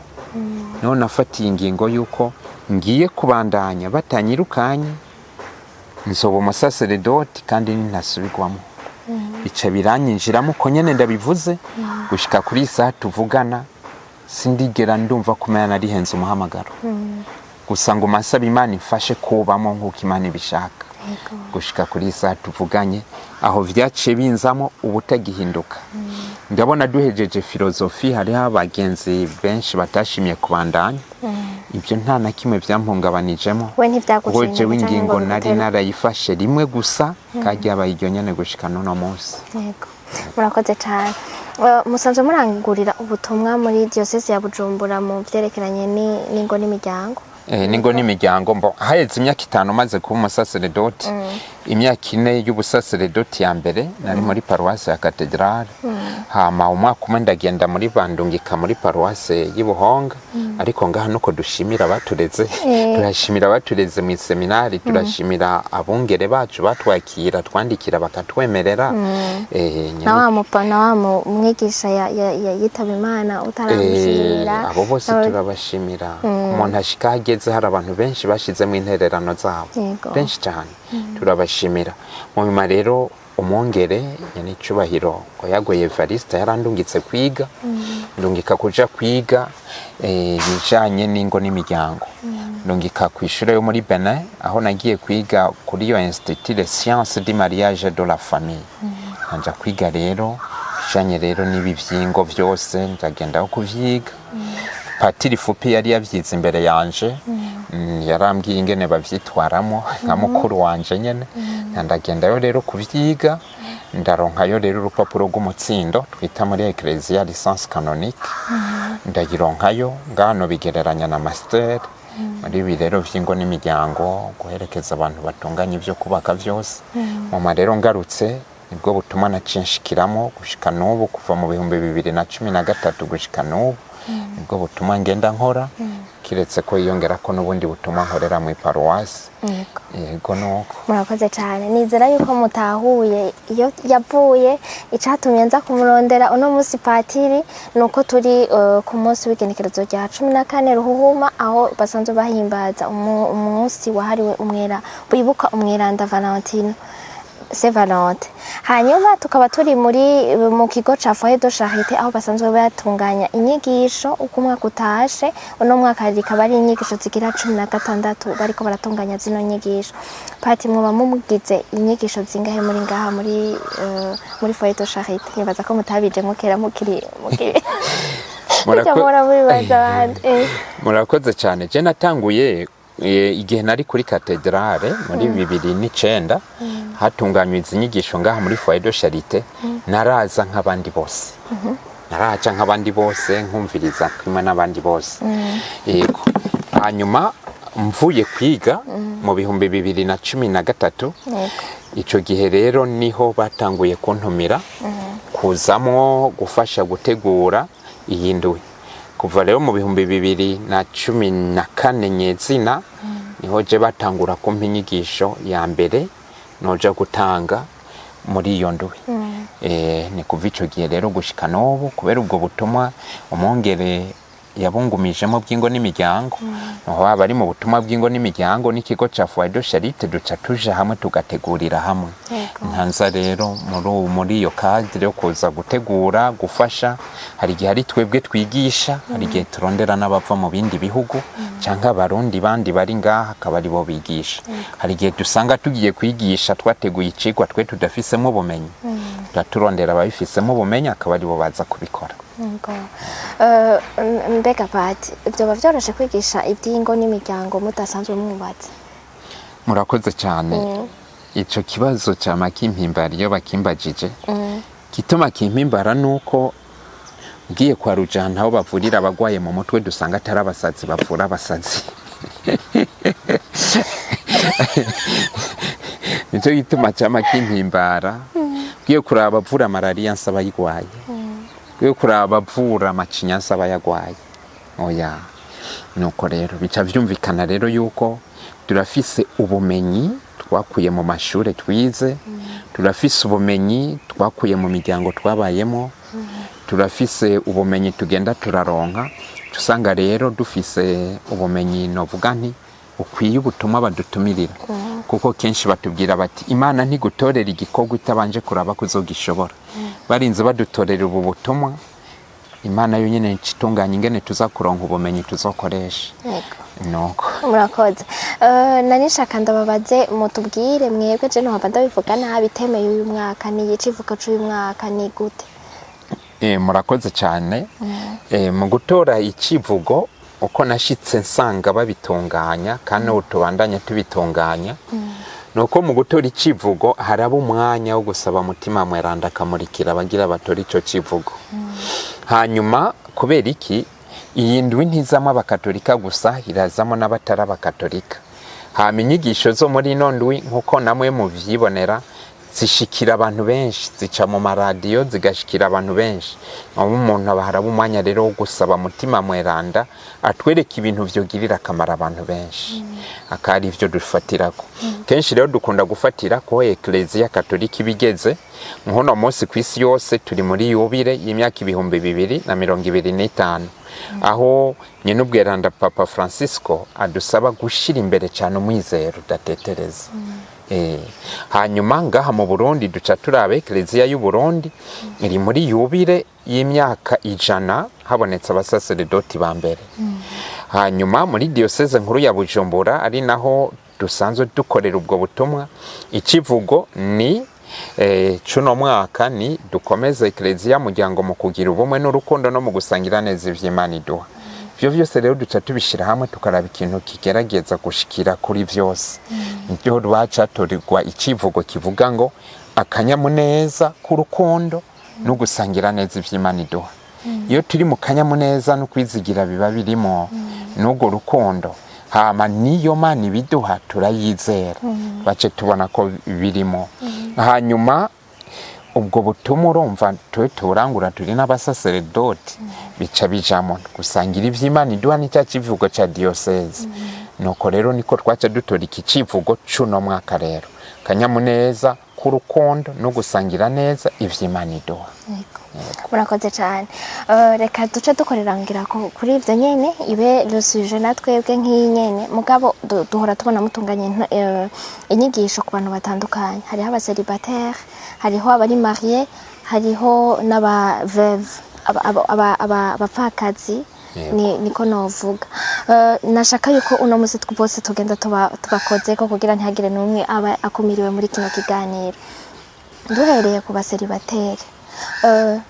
Niho nafatiye ingingo yuko ngiye kubandanya batanyirukanye nzoba umusaseredoti kandi nintasubigwamo. Bica biranyinjiramo ko nyene ndabivuze gushika kuri isaha tuvugana sindigera ndumva kumenya narihenze umuhamagaro. Gusa ngo masaba Imana ifashe kubamo nk'uko Imana ibishaka. Gushika kuri isaha tuvuganye aho vyaciye binzamo ubutagihinduka. Ndabona duhejeje filozofi hari abagenzi benshi batashimye kubandanya. Ibyo nta na kimwe byampungabanijemo. We ntivyagushimye. Goje wingingo nari narayifashe rimwe gusa kajya abayiryo nyene gushika none munsi. Yego. Murakoze cyane. Musanzwe murangurira ubutumwa muri diocese ya Bujumbura mu vyerekeranye n'ingo n'imiryango. Ningo n'imiryango mbo haheze imyaka 5 maze kuba umusaseredoti. Imyaka 4 y'ubusaseredoti ya mbere nari muri paroisse ya Cathedrale. Hama umwaka umwe ndagenda muri Bandungika muri paroisse y'Ibuhonga. Ariko ngaha nuko dushimira abatureze. Turashimira abatureze mu seminari, turashimira abungere bacu batwakira twandikira bakatwemerera. Na wa mwigisha yitaba Imana utaramushimira. Abo bose turabashimira. Umuntu ashikageze hari abantu benshi bashize mu intererano zabo. Benshi cyane. Turabashimira. Mu nyuma rero umwongere yani cubahiro ko yagoye Evariste yarandungitse kwiga. Ndungika kuja kwiga bijanye n'ingo n'imiryango. Ndungika kw'ishure yo muri Benin aho nagiye kwiga kuri yo Institut de Sciences du Mariage et de la Famille. Anja kwiga rero bijanye rero n'ibi vyingo byose ndagenda kuvyiga. Patiri Fupi yari yavyize imbere yanje. Yarambwiye ingene bavyitwaramo nka mukuru wanje nyene. Ndagendayo rero kuvyiga ndaronkayo rero urupapuro rw'umutsindo twita muri Ecclesia licence canonique. Ndagironkayo ngano bigereranya na master muri birero vy'ingo n'imiryango guherekeza abantu batunganya ivyo kubaka vyose. Mama rero ngarutse nibwo butuma nacinshikiramo gushika n'ubu kuva mu 2013 gushika n'ubu nibwo butuma ngenda nkora. Kiretse ko yongera ko nubundi butuma nkorera mu paroisse. Yego nuko. Murakoze cyane. Nizera yuko mutahuye iyo yavuye icatumye nza kumurondera uno musi patiri nuko turi ku munsi w'igenekerezo rya 14 Ruhuhuma aho basanzwe bahimbaza umunsi wahariwe umwera bibuka umweranda Valentine. Saint Valentin. Hanyuma tukaba turi mu kigo ca Foyer de Charité aho basanzwe batunganya inyigisho uko umwaka utashe. Uno mwaka rikaba ari inyigisho zigira 16 bariko baratunganya zino nyigisho. Pati mwoba mumugize inyigisho zingahe muri ngaha muri Foyer de Charité? Nibaza ko mutabije mukera mukiri murakoze cyane. Je natanguye igihe nari kuri Cathedrale muri 2009 hatunganywa inyigisho ngaha muri Foyer de Charité. Naraza nk'abandi bose. Naraca nk'abandi bose nkumviriza kwima n'abandi bose. Yego. Hanyuma mvuye kwiga mu 2013. Ico gihe rero niho batanguye kuntumira kuzamo gufasha gutegura iyi ndwi. Kuva rero mu 2014 nyezina niho je batangura kumpa inyigisho ya mbere noja gutanga muri iyo ndwi. ni kuva ico gihe rero gushika n'ubu kubera ubwo butumwa umwongere yabungumijemo bw'ingo n'imiryango aho abari mu butumwa bw'ingo n'imiryango n'ikigo ca Foyer de Charité duca tuja hamwe tugategurira hamwe ntanza rero muri iyo cadre yo kuza gutegura gufasha hari igihe ari twebwe twigisha hari igihe turondera n'abava mu bindi bihugu cyangwa abarundi bandi bari ngaha akaba ari bo bigisha hari igihe dusanga tugiye kwigisha twateguye icigwa twe tudafisemo ubumenyi turondera ababifisemo ubumenyi akaba ari bo baza kubikora. Mbega Pati byoba byoroshe kwigisha iby'ingo n'imiryango mudasanzwe mwubatse? Murakoze cyane. Ico kibazo cyama kimpimbara iyo bakimbajije kituma kimpimbara nuko ugiye kwa Rujana aho bavurira abagwaye mu mutwe dusanga atari abasazi bavura abasazi. Nico gituma cyama kimpimbara ugiye kuraba abavura malaria nsaba yigwaye ugiye kuraba abavura amacinya nsaba yagwaye oya nuko rero bica vyumvikana rero yuko turafise ubumenyi twakuye mu mashure twize turafise ubumenyi twakuye mu miryango twabayemo turafise ubumenyi tugenda turaronka tusanga rero dufise ubumenyi novuga nti ukwiye ubutumwa badutumirira kuko kenshi batubwira bati Imana ntigutorera igikorwa itabanje kuraba kuzogishobora barinze badutorera ubu butumwa Imana yo nyene ncitunganya ingene tuzakuronka ubumenyi tuzokoresha. Nuko murakoze. Nanishaka ndababaze mutubwire mwebwe je no hava ndabivuga nabi temeye uyu mwaka ni yicivuka cy'uyu mwaka ni gute? Murakoze cyane. Mu gutora icivugo uko nashitse nsanga babitunganya kandi utubandanya tubitunganya nuko mu gutora icivugo haraba umwanya wo gusaba mutima mweranda akamurikira abagira batora ico civugo. Hanyuma kubera iki iyi ndwi ntizamo abakatolika gusa irazamo n'abatari abakatolika. Hama inyigisho zo muri ino ndwi nkuko namwe muvyibonera zishikira abantu benshi zica mu maradiyo zigashikira abantu benshi abo umuntu abaharaba umwanya rero wo gusaba mutima mweranda atwereka ibintu vyogirira akamara abantu benshi akari ivyo dufatirako kenshi rero dukunda gufatira ko Ecclesia Katolika ibigeze nkono munsi kwisi yose turi muri yubire y'imyaka 2025 aho nyene ubweranda Papa Francisco adusaba gushira imbere cyane umwizero datetereza. Hanyuma ngaha mu Burundi duca turabe Ecclesia y'u Burundi iri muri yubire y'imyaka 100 habonetse abasaseredoti ba mbere. Hanyuma muri diocese nkuru ya Bujumbura ari naho dusanzwe dukorera ubwo butumwa icivugo ni cuno mwaka ni dukomeze Ecclesia muryango mu kugira ubumwe n'urukundo no mu gusangira neza ivy'Imana iduha. Vyo vyose rero duca tubishira hamwe tukaraba ikintu kigerageza gushikira kuri vyose. Nibyo rwacatorerwa icivugo kivuga ngo akanyamuneza k'urukundo no gusangira neza ivy'Imana iduha. Iyo turi mu kanyamuneza no kwizigira biba birimo n'ubwo rukundo hama niyo Mana ibiduha turayizera bace tubona ko birimo. Hanyuma ubwo butumwa urumva turangura turi n'abasaseredoti bica bijamo gusangira ivy'Imana iduha n'icya kivugo ca diocese. Nuko rero niko twaca dutora iki civugo cuno mwaka rero kanyamuneza k'urukundo no gusangira neza ivy'Imana iduha. Murakoze cyane. Reka duce dukorerangira kuri ivyo nyene ibe le sujet natwebwe nk'inyene mugabo duhora tubona mutunganye inyigisho ku bantu batandukanye hariho abacélibataire hariho abari marié hariho n'aba veuve abapfakazi niko novuga. Nashaka yuko uno musi twose tugenda tubakoze ko kugira ntihagire n'umwe aba akumiriwe muri kino kiganiro. Duhereye ku bacélibataire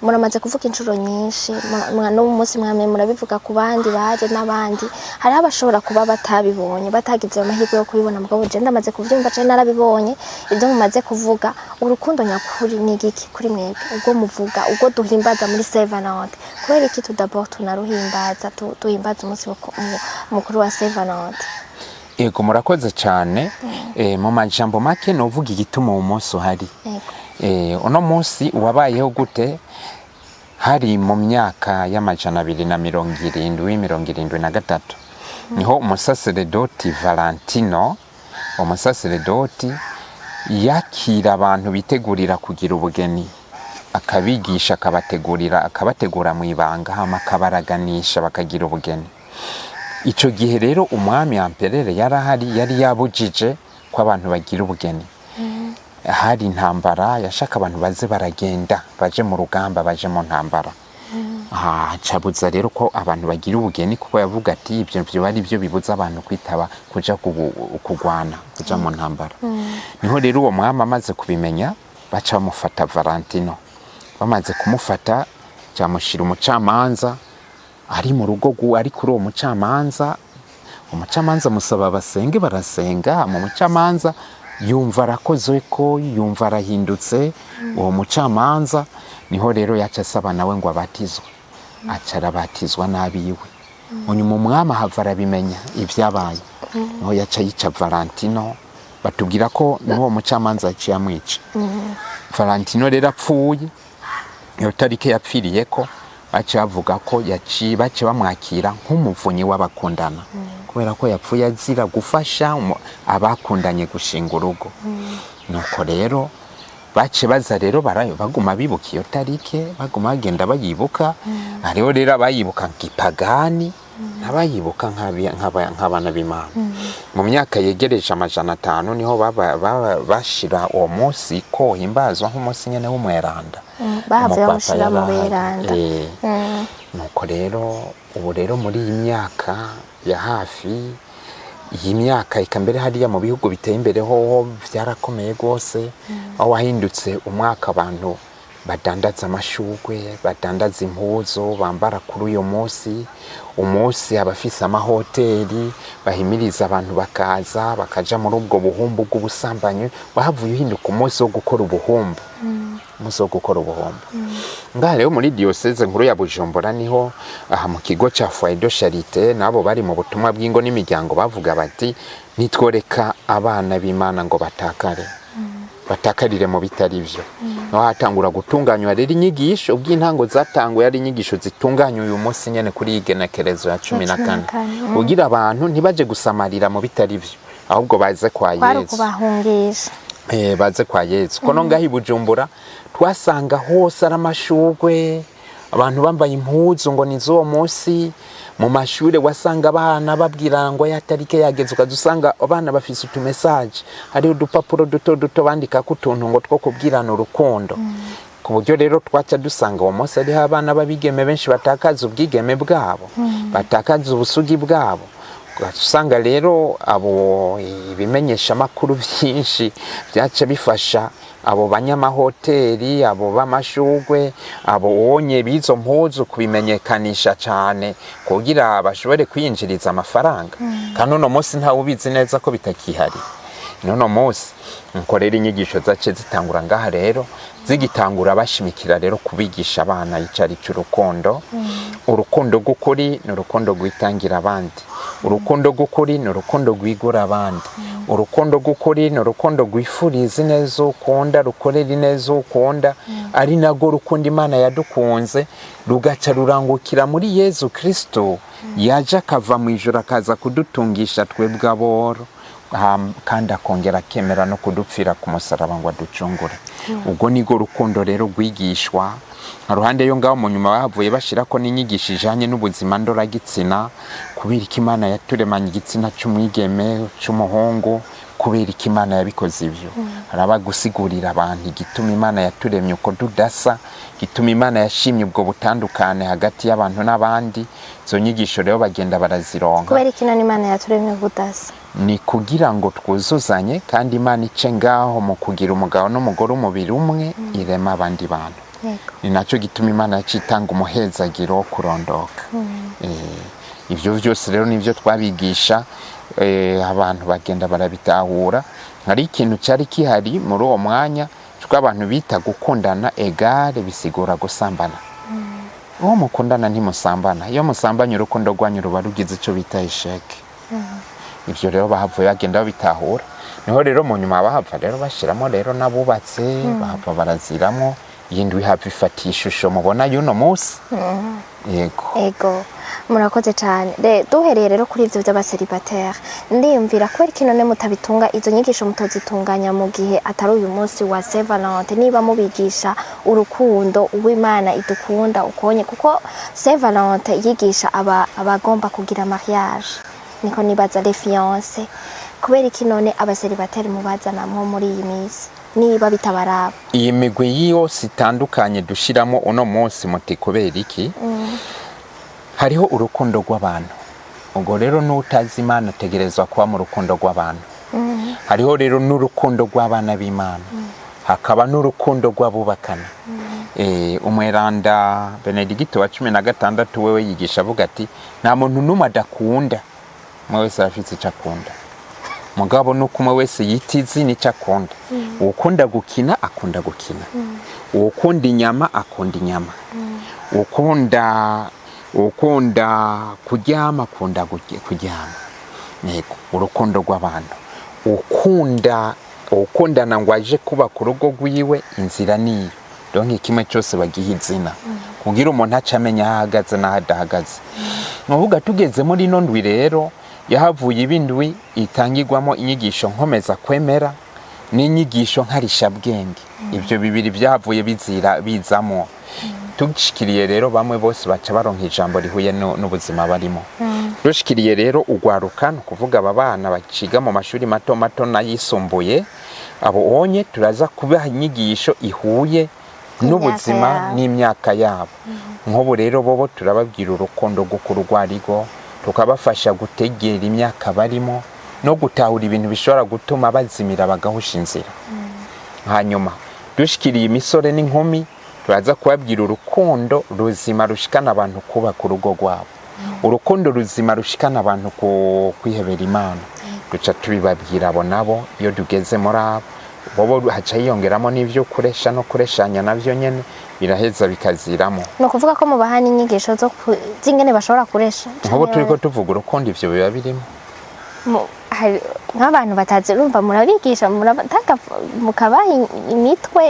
muramaze kuvuga inshuro nyinshi no umunsi mwame murabivuga ku bandi baje n'abandi hari abashobora kuba batabibonye batagize amahirwe yo kubibona mugabo je ndamaze kuvyumva cyane narabibonye ibyo mumaze kuvuga urukundo nyakuri ni giki kuri mwebwe ubwo muvuga ubwo duhimbaza muri Saint Valentin kubera iki d'abord tunaruhimbaza tuhimbaza umunsi mukuru wa Saint Valentin. Ego murakoze cyane mu majambo make no vuga igituma umunsi uhari. Uno munsi wabayeho gute hari mu myaka y'amajana 273 niho umusaseredoti Valentino umusaseredoti yakira abantu bitegurira kugira ubugeni akabigisha akabategura mu ibanga hama akabaraganisha bakagira ubugeni. Ico gihe rero umwami Amperere yari yabujije ko abantu bagira ubugeni. Hari intambara, yashaka abantu baze baragenda baje mu rugamba, baje mu ntambara. Cabuza rero ko abantu bagira ubugeni, kuko yavuga ati ibyo bari byo bibuza abantu kwitaba kuja kugwana, kuja mu ntambara. Niho rero uwo mwami amaze kubimenya, baca bamufata Valentino. Bamaze kumufata, cyamushira umucamanza ari mu rugo ari kuri uwo mucamanza. Umucamanza musaba basenge, barasenga. Mu mucamanza yumva arakozwe ko, yumva arahindutse uwo mucamanza. Niho rero yaca asaba nawe ngo abatizwe. Aca arabatizwa n'abiwe. Unyuma umwami ahava arabimenya ibyabaye. Niho yaca yica Valentino. Batubwira ko n'uwo mucamanza yaciye amwica. Valentino rero apfuye, iyo tariki yapfiriye ko baca bavuga ko baca bamwakira nk'umuvunyi w'abakundana, kubera ko yapfuye azira gufasha abakundanye gushinga urugo. Nuko rero bace baza rero baguma bibuka iyo tarike, baguma bagenda bayibuka. Hariho rero abayibuka nk'ipagani n'abayibuka nk'abana b'Imana. Mu myaka yegereje 500 niho bashira uwo munsi ko himbazwa nk'umunsi nyene w'umweranda. Bavuye bamushira mu beranda. Nuko rero ubu rero muri iyi myaka ya hafi, iyi myaka ikambere hariya mu bihugu biteye imbere ho byarakomeye gose, aho wahindutse umwaka abantu badandaza amashugwe, badandaza impuzo bambara kuri uyo munsi. Umunsi abafise amahoteli bahimiriza abantu bakaza bakaja muri ubwo buhumbu bw'ubusambanyi. Wahavuye uhinduka umunsi wo gukora ubuhumbu. Umunsi wo gukora ubuhumbu. Ngaha rero muri diocese nkuru ya Bujumbura niho aha mu kigo ca Foyer de Charité nabo bari mu butumwa bw'ingo n'imiryango bavuga bati nitworeka abana b'Imana ngo batakarire mu bitari byo. No hatangura gutunganywa rero inyigisho, ubw'intango zatanguye ari inyigisho zitunganywa uyu munsi nyene kuri igenekerezo ya 14, kugira abantu ntibaje gusamarira mu bitari byo, ahubwo baze kwa Yesu. Baze kwa Yesu. Kono ngahi Bujumbura twasanga hose ari amashugwe, abantu bambaye impuzu ngo nizo munsi. Mu mashure wasanga abana babwira ngo ya tarike yageze, ukazusanga abana bafise utumesaje, hari udupapuro duto bandika ku tuntu ngo two kubwirana urukundo. Ku buryo rero twaca dusanga uwo munsi ari abana babigeme benshi batakaza ubwigeme bwabo, batakaza ubusugi bwabo. Usanga rero abo ibimenyesha makuru byinshi byaca bifasha abo banyamahoteli, abo b'amashugwe, abo onye bizo mpuzu kubimenyekanisha cyane kugira bashobore kwinjiriza amafaranga. Kandi uno munsi nta ubizi neza ko bitakihari. Nono munsi nkorera inyigisho zace zitangura ngaha rero, zigitangura bashimikira rero kubigisha abana icari cy'urukundo. Urukundo rw'ukuri ni urukundo rwitangira abandi. Urukundo rw'ukuri ni urukundo rwigura abandi. Urukundo rw'ukuri ni urukundo rwifuriza neza ukunda, rukorera neza ukunda, ari nago rukundo Imana yadukunze, rugaca rurangukira muri Yezu Kristo yaje akava mu ijuru akaza kudutungisha twebwe aboro, kandi akongera akemera no kudupfira ku musaraba ngo aducungure. Ubwo nigo rukundo rero rwigishwa. Ruhande yo ngaho mu nyuma bahavuye bashira ko n'inyigisho ijanye n'ubuzima ndoragitsina, kubera ko Imana yaturemanye igitsina cy'umwigeme cy'umuhungu, kubera ko Imana yabikoze ivyo. Haraba gusigurira abantu igituma Imana yaturemye uko dudasa, gituma Imana yashimye ubwo butandukane hagati y'abantu n'abandi. Zo nyigisho rero bagenda barazironka. Kubera ko Imana yaturemye budasa, ni kugira ngo twuzuzanye, kandi Imana ice ngaho mu kugira umugabo n'umugore umubiri umwe irema abandi bantu. Ni nacyo gituma Imana yacitanga umuhezagiro wo kurondoka. Ivyo byose rero nivyo twabigisha, abantu bagenda barabitahura. Hari ikintu cyari kihari muri uwo mwanya tw'abantu bita gukundana egare bisigura gusambana. Uwo mukundana ntimusambana, iyo musambanye urukundo rwanyu ruba rugize icyo bita isheke. Ivyo rero bahavuye bagenda babitahura. Niho rero mu nyuma bahava rero bashiramo rero nabubatse, bahava baraziramo yindwi hafi ifata ishusho mubona yuno munsi. Yego. murakoze cyane duhereye rero kuri ivyo by'abaseribateri ndiyumvira kubera iki none mutabitunga izo nyigisho mutozitunganya mu gihe atari uyu munsi wa Saint Valentin niba mubigisha urukundo uw'Imana idukunda ukonye kuko Saint Valentin yigisha abagomba kugira mariage niko nibaza les fiancés kubera iki none abaseribateri mubazanamwo muri iyi minsi niba bitabaraba iyi migwi yose itandukanye dushiramo uno munsi muti kubera iki hariho urukundo rw'abantu ubwo rero n'utazi Imana tegerezwa kuba mu rukundo rw'abantu hariho rero n'urukundo rw'abana b'Imana hakaba n'urukundo rw'abubakana umweranda Benedicto wa 16 wewe yigisha avuga ati nta muntu n'umwe adakunda umwe wese arafite icyo akunda mugabo nuko umwe wese yitizi n'icyo akunda ukunda gukina akunda gukina ukunda inyama akunda inyama ukunda kuryama akunda kuryama yego urukundo rw'abantu ukundana ngo aje kuba ku rugo rwiwe inzira niyo donke kimwe cyose bagiha izina kugira umuntu acamenya ahagaze n'ahadahagaze nuvuga tugeze muri ino ndwi rero yahavuye ibindwi itangirwamo inyigisho nkomeza kwemera n'inyigisho nkarishabwenge ibyo bibiri byahavuye bizamo tugishikiriye rero bamwe bose baca baronka ijambo rihuye n'ubuzima barimo dushikiriye rero ugwaruka no kuvuga aba bana baciga mu mashuri mato mato n'ayisumbuye abo onye turaza kubaha inyigisho ihuye n'ubuzima n'imyaka yabo nk'ubu rero bobo turababwira urukundo rwo kurwarigo tukabafasha gutegera imyaka barimo no gutahura ibintu bishobora gutuma bazimira bagahusha inzira hanyuma dushikiriye imisore n'inkumi turaza kubabwira urukundo ruzima rushikana abantu kuba ku rugo rwabo urukundo ruzima rushikana abantu kwihebera Imana duca tubibabwira abo nabo iyo tugeze muri abo bobo haca yiyongeramo n'ivyo kuresha no kureshanya navyo nyene biraheza bikaziramo no kuvuga ko mubahana inyigisho zo zingene bashobora kuresha nk'ubu turiko tuvuga urukundo ivyo biba birimo nk'abantu batazi urumva murabigisha mukabaha imitwe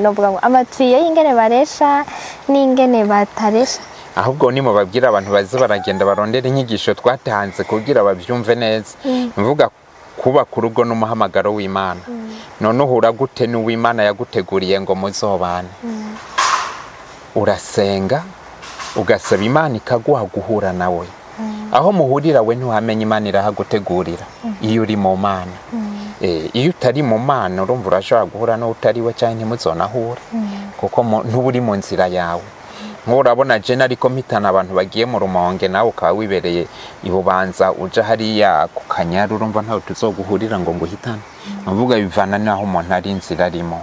novuga ngo amatuye y'ingene baresha n'ingene bataresha ahubwo ni mubabwira abantu baze baragenda barondera inyigisho twatanze kugira bavyumve neza mvuga kuba ku rugo n'umuhamagaro w'Imana none uhura gute n'uw'Imana yaguteguriye ngo muzobane urasenga ugasaba Imana ikaguha guhura nawe aho muhurira we ntuhamenye Imana irahagutegurira iyo uri mu Mana iyo utari mu Mana urumva urashobora guhura no utari we cyane ntimuzonahura kuko ntuburi mu nzira yawe nk'urabona je nariko mpitana abantu bagiye mu Rumonge nawe ukaba wibereye ibubanza uja hariya ku Kanyaru urumva ntawe tuzoguhurira ngo nguhitane mvuga bivana naho umuntu ari inzira arimo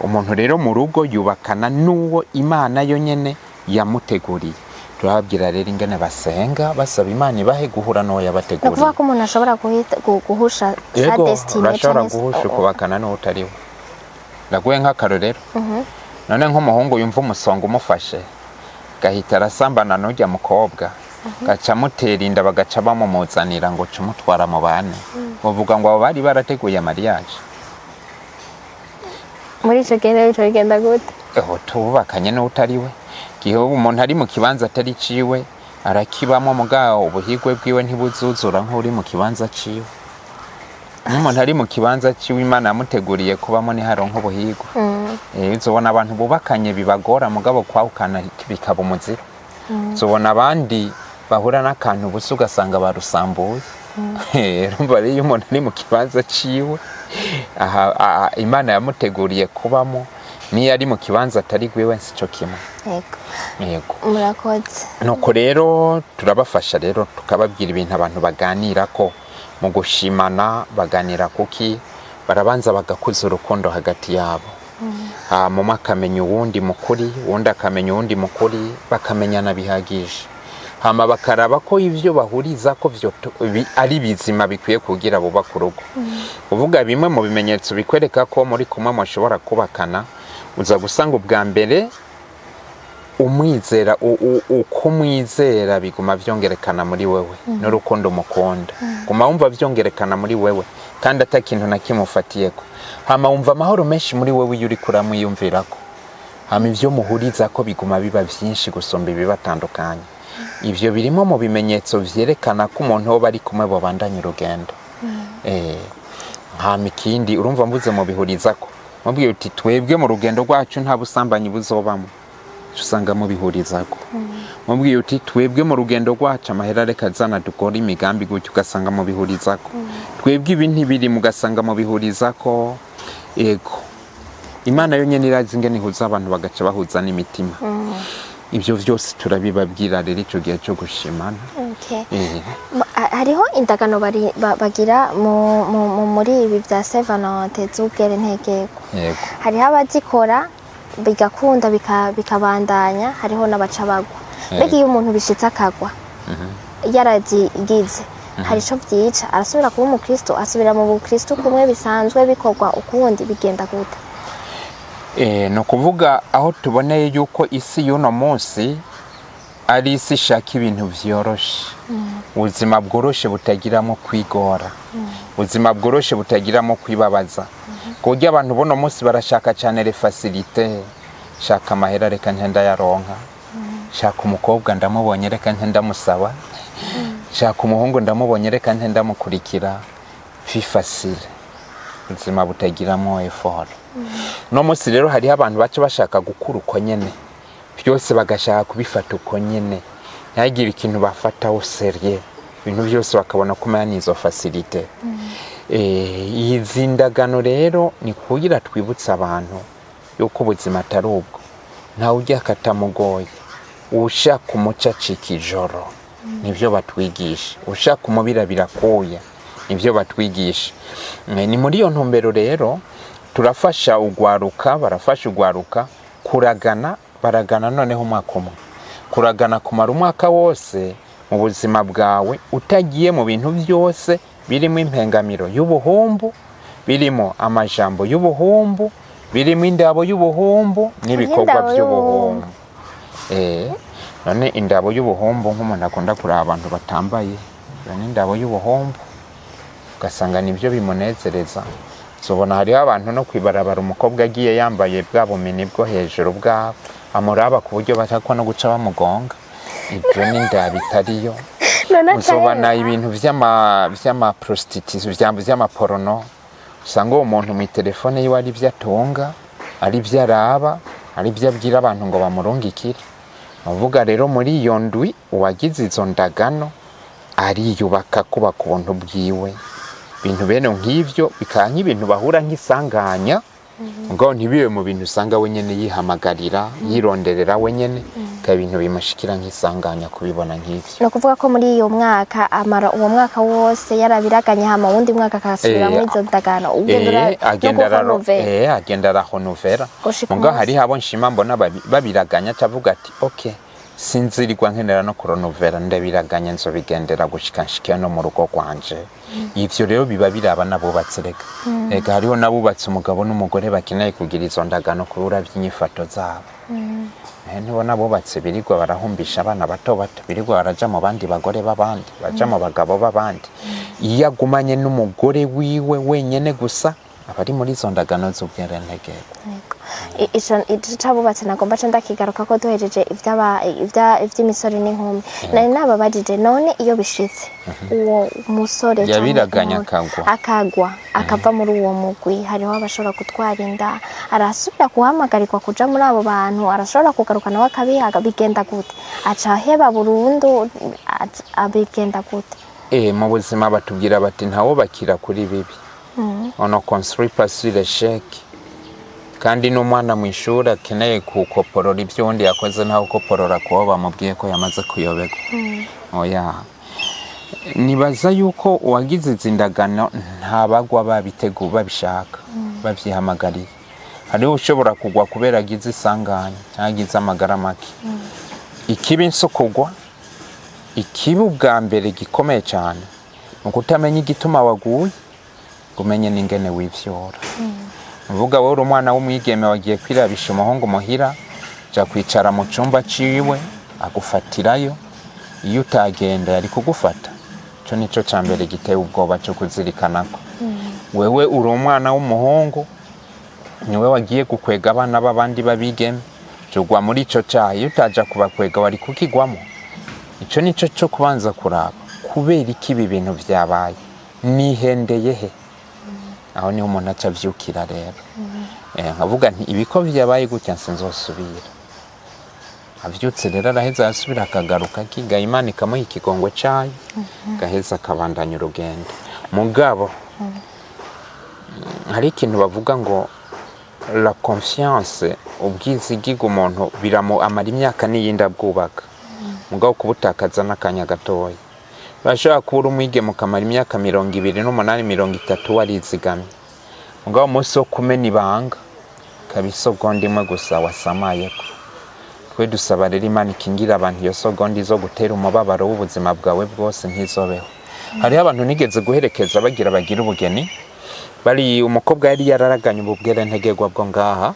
umuntu rero mu rugo yubakana n'uwo Imana yo nyene yamuteguriye turababwira rero ingene basenga basaba Imana ibahe guhura n'uwo yabateguriye kuvuga ko umuntu ashobora guhusha sa destiny ashobora guhusha kubakana n'uwo utari we ndaguye nk'akarorero none nk'umuhungu yumva umusonga umufashe gahita arasambana n'ujya mukobwa gaca mutera inda bagaca bamumuzanira ngo cumutwara mu bane bavuga ngo abo bari barateguye mariage muri ico genda gute tubakanye n'utari we gihe umuntu ari mu kibanza atari ciwe arakibamo mugabo ubuhigwe bwiwe ntibuzuzura nk'uri mu kibanza ciwe n'umuntu ari mu kibanza ciwe Imana yamuteguriye kubamo ni haronka ubuhigwe uzobona abantu bubakanye bibagora mugabo kwahukana bikaba umuziro uzobona abandi bahura n'akantu busa ugasanga barusambuye urumva rero iyo umuntu ari mu kibanza ciwe Imana yamuteguriye kubamo niyo ari mu kibanza atari gwiwe sico kimwe yego murakoze nuko rero turabafasha rero tukababwira ibintu abantu baganira ko mu gushimana baganira kuki barabanza bagakuza urukundo hagati yabo mu makamenya uwundi mukuri wundi akamenya uwundi mukuri bakamenyana bihagije hama bakaraba ko ivyo bahuriza ko vyo ari bizima bikwiye kugira buba ku rugo uvuga bimwe mu bimenyetso bikwereka ko muri kumwe mushobora kubakana uza gusanga ubwa mbere umwizera ukumwizera biguma vyongerekana muri wewe n'urukundo mukunda guma wumva vyongerekana muri wewe kandi atakintu nakimufatiyeko hama wumva amahoro menshi muri wewe yuri kuramwiyumvirako hama ivyo muhuriza ko biguma biba vyinshi gusumba ibibatandukanye ivyo birimo mu bimenyetso vyerekana ko umuntu wo bari kumwe babandanya urugendo. Hama ikindi urumva mvuze mu bihurizako mubwiye uti twebwe mu rugendo rwacu nta busambanyi buzobamo, usanga mu bihurizako. Mubwiye uti twebwe mu rugendo rwacu amahera reka zana dukora imigambi gutyo, ugasanga mu bihurizako. Twebwe ibi ntibiri mugasanga mu bihurizako. Ego Imana yo nyene irazi ingene ihuza abantu bagaca bahuza n'imitima. Ibyo vyose turabibabwira rero ico gihe cyo gushimana. Hariho indagano bagira muri ibi bya Saint Valentin z'ubwere ntegeko. Hariho abazikora bigakunda bikabandanya, hariho n'abaca bagwa. Mbega iyo umuntu bishitse akagwa yaragize hari ico vyica, arasubira kuba umukristo, asubira mu bukristo kumwe bisanzwe bikorwa ukundi bigenda gute? No kuvuga aho tuboneye yuko isi y'uno munsi ari isi ishaka ibintu vyoroshe, ubuzima bworoshe butagiramo kwigora, ubuzima bworoshe butagiramo kwibabaza. Kuburyo abantu bono munsi barashaka cyane le facilité, shaka amahera reka ntenda yaronka, shaka umukobwa ndamubonye reka ntenda musaba, shaka umuhungu ndamubonye reka ntenda mukurikira, fi facile, ubuzima butagiramo effort. No munsi rero hari abantu bace bashaka gukura uko nyene, byose bagashaka kubifata uko nyene, ntagira ikintu bafata au sérieux, ibintu byose bakabona ko maya nizo facilité. Izi ndagano rero ni kugira twibutsa abantu yuko ubuzima atari ubwo, nta ujya katamugoye, ushaka umuca cika ijoro nivyo batwigisha, ushaka umubira birakoya nivyo batwigisha. Ni muri iyo ntumbero rero turafasha ugwaruka, barafasha ugwaruka kuragana, baragana noneho umwaka umwe, kuragana kumara umwaka wose mu buzima bwawe utagiye mu bintu byose birimo impengamiro y'ubuhumbu, birimo amajambo y'ubuhumbu, birimo indabo y'ubuhumbu n'ibikorwa by'ubuhumbu. None indabo y'ubuhumbu nk'umuntu akunda kuraba abantu batambaye, none indabo y'ubuhumbu ugasanga nibyo bimunezereza. Sobona hari abantu no kwibarabara umukobwa agiye yambaye bwa bumini bwo hejuru bwa amuraba ku buryo batakwa no guca bamugonga, ibyo ni indabo itariyo. Usobona ibintu vy'ama prostitution vy'ama porno, usanga uwo muntu mu telefone yiwe ari byo atunga, ari byo araba, ari byo abwira abantu ngo bamurungikire. Avuga rero muri iyo ndwi uwagize izo ndagano ariyubaka kuba ku buntu bwiwe, bintu bene nk'ivyo bikanka ibintu bahura nk'isanganya, ngo ntibiwe mu bintu usanga wenyene yihamagarira yironderera wenyene, ka ibintu bimushikira nk'isanganya kubibona nk'ivyo. No kuvuga ko muri iyo mwaka amara uwo mwaka wose yarabiraganye, hama wundi mwaka akasubira muri izo ndagano agenda rahonovera. Ngo hari habo nshima mbona babiraganya cavuga ati okay, sinzirirwa nkenera no koronovera, ndabiraganya nzobigendera gushika nshikira no mu rugo rwanje. Ivyo rero biba biraba nabubatse rega. Ega hariho nabubatse umugabo n'umugore bakeneye kugira izo ndagano kurura by'inyifato zabo. Ntibona bubatse birigwa barahumbisha abana bato bato, birigwa baraja mu bandi bagore babandi, baja mu bagabo babandi. Iyo agumanye n'umugore wiwe wenyene gusa abari muri izo ndagano z'ubwere ntegeko. Icabubatse nagomba ca ndakigaruka ko duhejeje ivy'imisore n'inkumi. Nari nababajije none iyo bishitse uwo musore yabiraganya akagwa akava muri uwo mugwi, hariho abashobora gutwara inda, arasubira guhamagarirwa kuja muri abo bantu, arashobora kugaruka nawe akabihaga, bigenda gute? Aca heba burundu, abigenda gute? Mu buzima batubwira bati ntawo bakira kuri bibi, on ne construit pas sur l'échec. Kandi n'umwana mu ishuri akeneye kukoporora ibyo undi yakoze ntaho koporora kuba bamubwiye ko yamaze kuyobegwa. Oya, nibaza yuko uwagize izindagano ntabagwa babiteguye babishaka, bavyihamagariye. Hariho ushobora kugwa kubera agize isanganya cyangwa agize amagara make. Ikibi nsukugwa, ikibi ubwa mbere gikomeye cyane ukutamenya igituma waguye, umenye n'ingene wivyora. Mvuga wowe umwana w'umwigeme wagiye kwirabisha umuhungu muhira, ja kwicara mu cumba ciwe agufatirayo, iyo utagenda yari kugufata. Cyo nico cambere giteye ubwoba cyo kuzirikanako. Wewe uri umwana w'umuhungu, niwe wagiye gukwega abana b'abandi babigeme, jogwa muri ico cyaha, iyo utaja kubakwega wari kukigwamo. ico nico cyo kubanza kuraba kubera iki ibi bintu byabaye nihendeye he. Aho niho umuntu aca avyukira rero nkavuga nti ibiko byabaye gutya sinzosubira. Avyutse rero araheza asubira akagaruka akiga Imana ikamuha ikigongwe cayo gaheza akabandanya urugendo. Mugabo hari ikintu bavuga ngo la confiance, ubwizigirwa umuntu amara imyaka n'iyindi abwubaka, mugabo kubutakaza n'akanya gatoya. Urashobora kuba umwige mukamara imyaka 28 30 warizigamye, mugabo umunsi wo kumena ibanga kabisa ugonda imwe gusa wasamayeko. Twe dusaba rero Imana ikingira abantu iyo sogondi zo gutera umubabaro w'ubuzima bwawe bwose ntizobeho. Hariho abantu nigeze guherekeza bagira ubugeni, bari umukobwa yari yararaganye ububwere ntegerwa bwo ngaha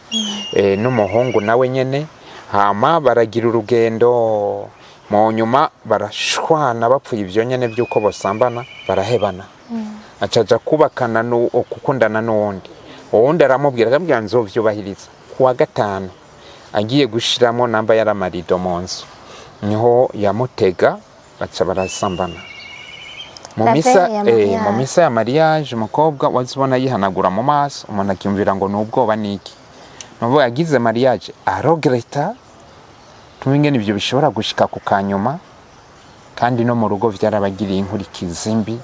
n'umuhungu nawe nyene, hama baragira urugendo, mu nyuma barashwana bapfuye ivyo nyene byuko bosambana barahebana. Acaja kubakana no gukundana n'uwundi, uwundi aramubwira akabwira nzovyubahiriza. Kuwa gatanu agiye gushiramo namba yaramarido mu nzu, niho yamutega baca barasambana. Mu misa ya mariage umukobwa wazibona yihanagura mu maso, umuntu akimvira ngo n'ubwoba niki. Nubo yagize mariage arogreta, tumingene ibyo bishobora gushika ku kanyuma, kandi no mu rugo vyarabagiriye inkurikizi mbi,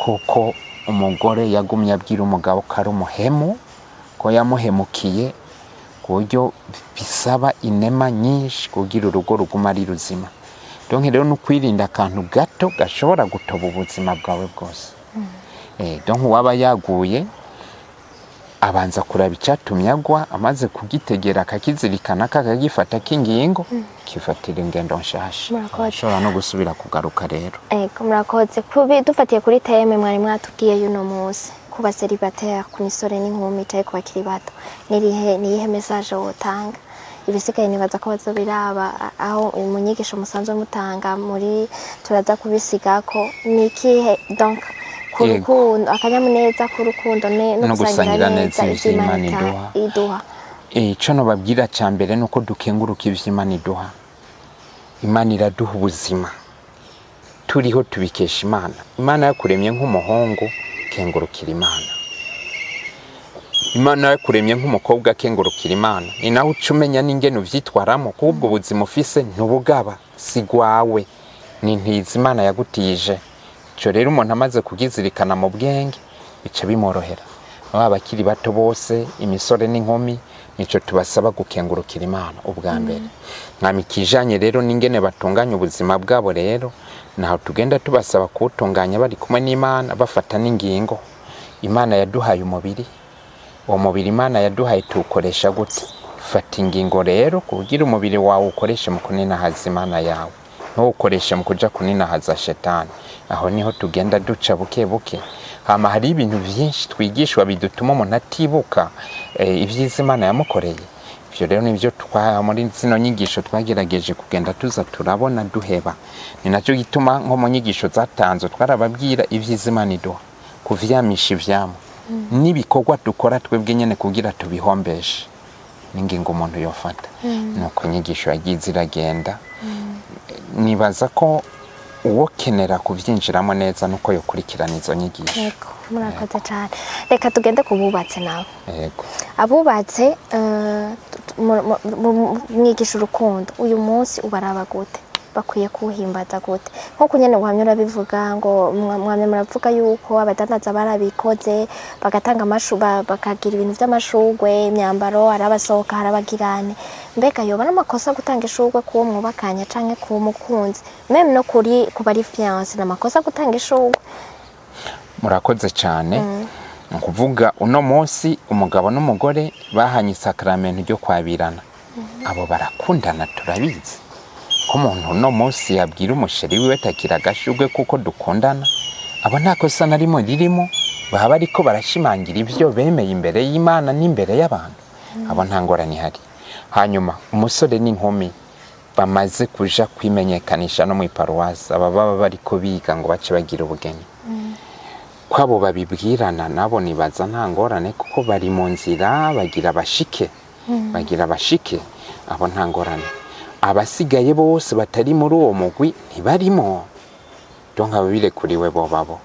kuko umugore yagumye abwira umugabo ko ari umuhemu, ko yamuhemukiye, ku buryo bisaba inema nyinshi kugira urugo ruguma ari ruzima. Donc rero no kwirinda akantu gato gashobora gutoba ubuzima bwawe bwose. Donc waba yaguye abanza kuraba icyatumye agwa, amaze kugitegera akakizirikana kakagifata kingingo kifatira ingendo nshasha, ashobora no gusubira kugaruka rero. Murakoze dufatiye kuri teme mwari mwatubwiye yuno munsi kuba célibataire ku misore n'inkumi cyangwa ku bakiri bato, niyihe message wotanga? Ibisigaye nibaza ko bazobiraba aho mu nyigisho musanzwe mutanga muri turaza kubisigako nikihe. Donc kurukundo, akanyamuneza k'urukundo no gusangira neza ivy'Imana iduha. Ico no babwira ca mbere nuko dukenguruka ivy'Imana iduha. Imana iraduha ubuzima, turiho tubikesha Imana. Imana yakuremye nk'umuhungu, kengurukira Imana. Imana yakuremye nk'umukobwa, kengurukira Imana. Ni naho ucumenya n'ingene uvyitwaramo, kubwo ubuzima ufise ntubugaba sigwawe, ni ntizi Imana yagutije. Cyo rero umuntu amaze kugizirikana mu bwenge bica bimorohera. Abakiri bato bose, imisore n'inkumi, nico tubasaba gukengurukira Imana ubwa mbere. Mwamikijanye rero n'ingene batunganya ubuzima bwabo rero, naho tugenda tubasaba kuwutunganya bari kumwe n'Imana, bafata n'ingingo. Imana yaduhaye umubiri, uwo mubiri Imana yaduhaye tuwukoresha gute? Fata ingingo rero kugira umubiri wawe ukoreshe mu kuninahaza Imana yawe, ntuwukoreshe mu kuja kuninahaza shetani. Aho niho tugenda duca buke buke. Hama hari ibintu byinshi twigishwa bidutuma umuntu atibuka ivyiza Imana yamukoreye. Ivyo rero nivyo muri zino nyigisho twagerageje kugenda tuza turabona duheba. Ni nacyo gituma nko mu nyigisho zatanzwe twarababwira ivyiza Imana iduha, kuvyamisha ivyamo n'ibikorwa dukora twebwe nyene kugira tubihombeshe n'ingingo umuntu yofata. Nuko nyigisho yagiye ziragenda. Nibaza ko uwo kenera kuvyinjiramo neza nuko yokurikirana izo nyigisho. Yego, murakoze cyane. Reka tugende kububatse nawe. Yego. Abubatse mwigisha urukundo uyu munsi ubaraba gute? Bakwiye kuhimbaza gute? Nko nyene uhamyura bivuga ngo mwamye muravuga yuko abadandaza barabikoze bagatanga amashuba, bakagira ibintu by'amashugwe, imyambaro, arabasohoka harabagirane. Mbega yoba n'amakosa gutanga ishugwe kuwo mwubakanya canke kuwo mukunzi, meme no kuri kubari fiance n'amakosa gutanga ishugwe? Murakoze cyane. Kuvuga uno munsi umugabo n'umugore bahanye isakramento ryo kwabirana, abo barakundana turabizi. Ko umuntu no munsi yabwira umusheri wiwe takira agashugwe kuko dukundana, abo nta kosa narimo ririmo, baba ariko barashimangira ivyo bemeye imbere y'Imana n'imbere y'abantu, abo nta ngorane ihari. Hanyuma umusore n'inkumi bamaze kuja kwimenyekanisha no mu iparuwasi, aba baba bariko biga ngo bace bagira ubugeni, kwabo babibwirana nabo nibaza nta ngorane kuko bari mu nzira bagira bashike, abo nta ngorane. abasigaye bose batari muri uwo mugwi ntibarimo, donc ababirekuriwe bo babo.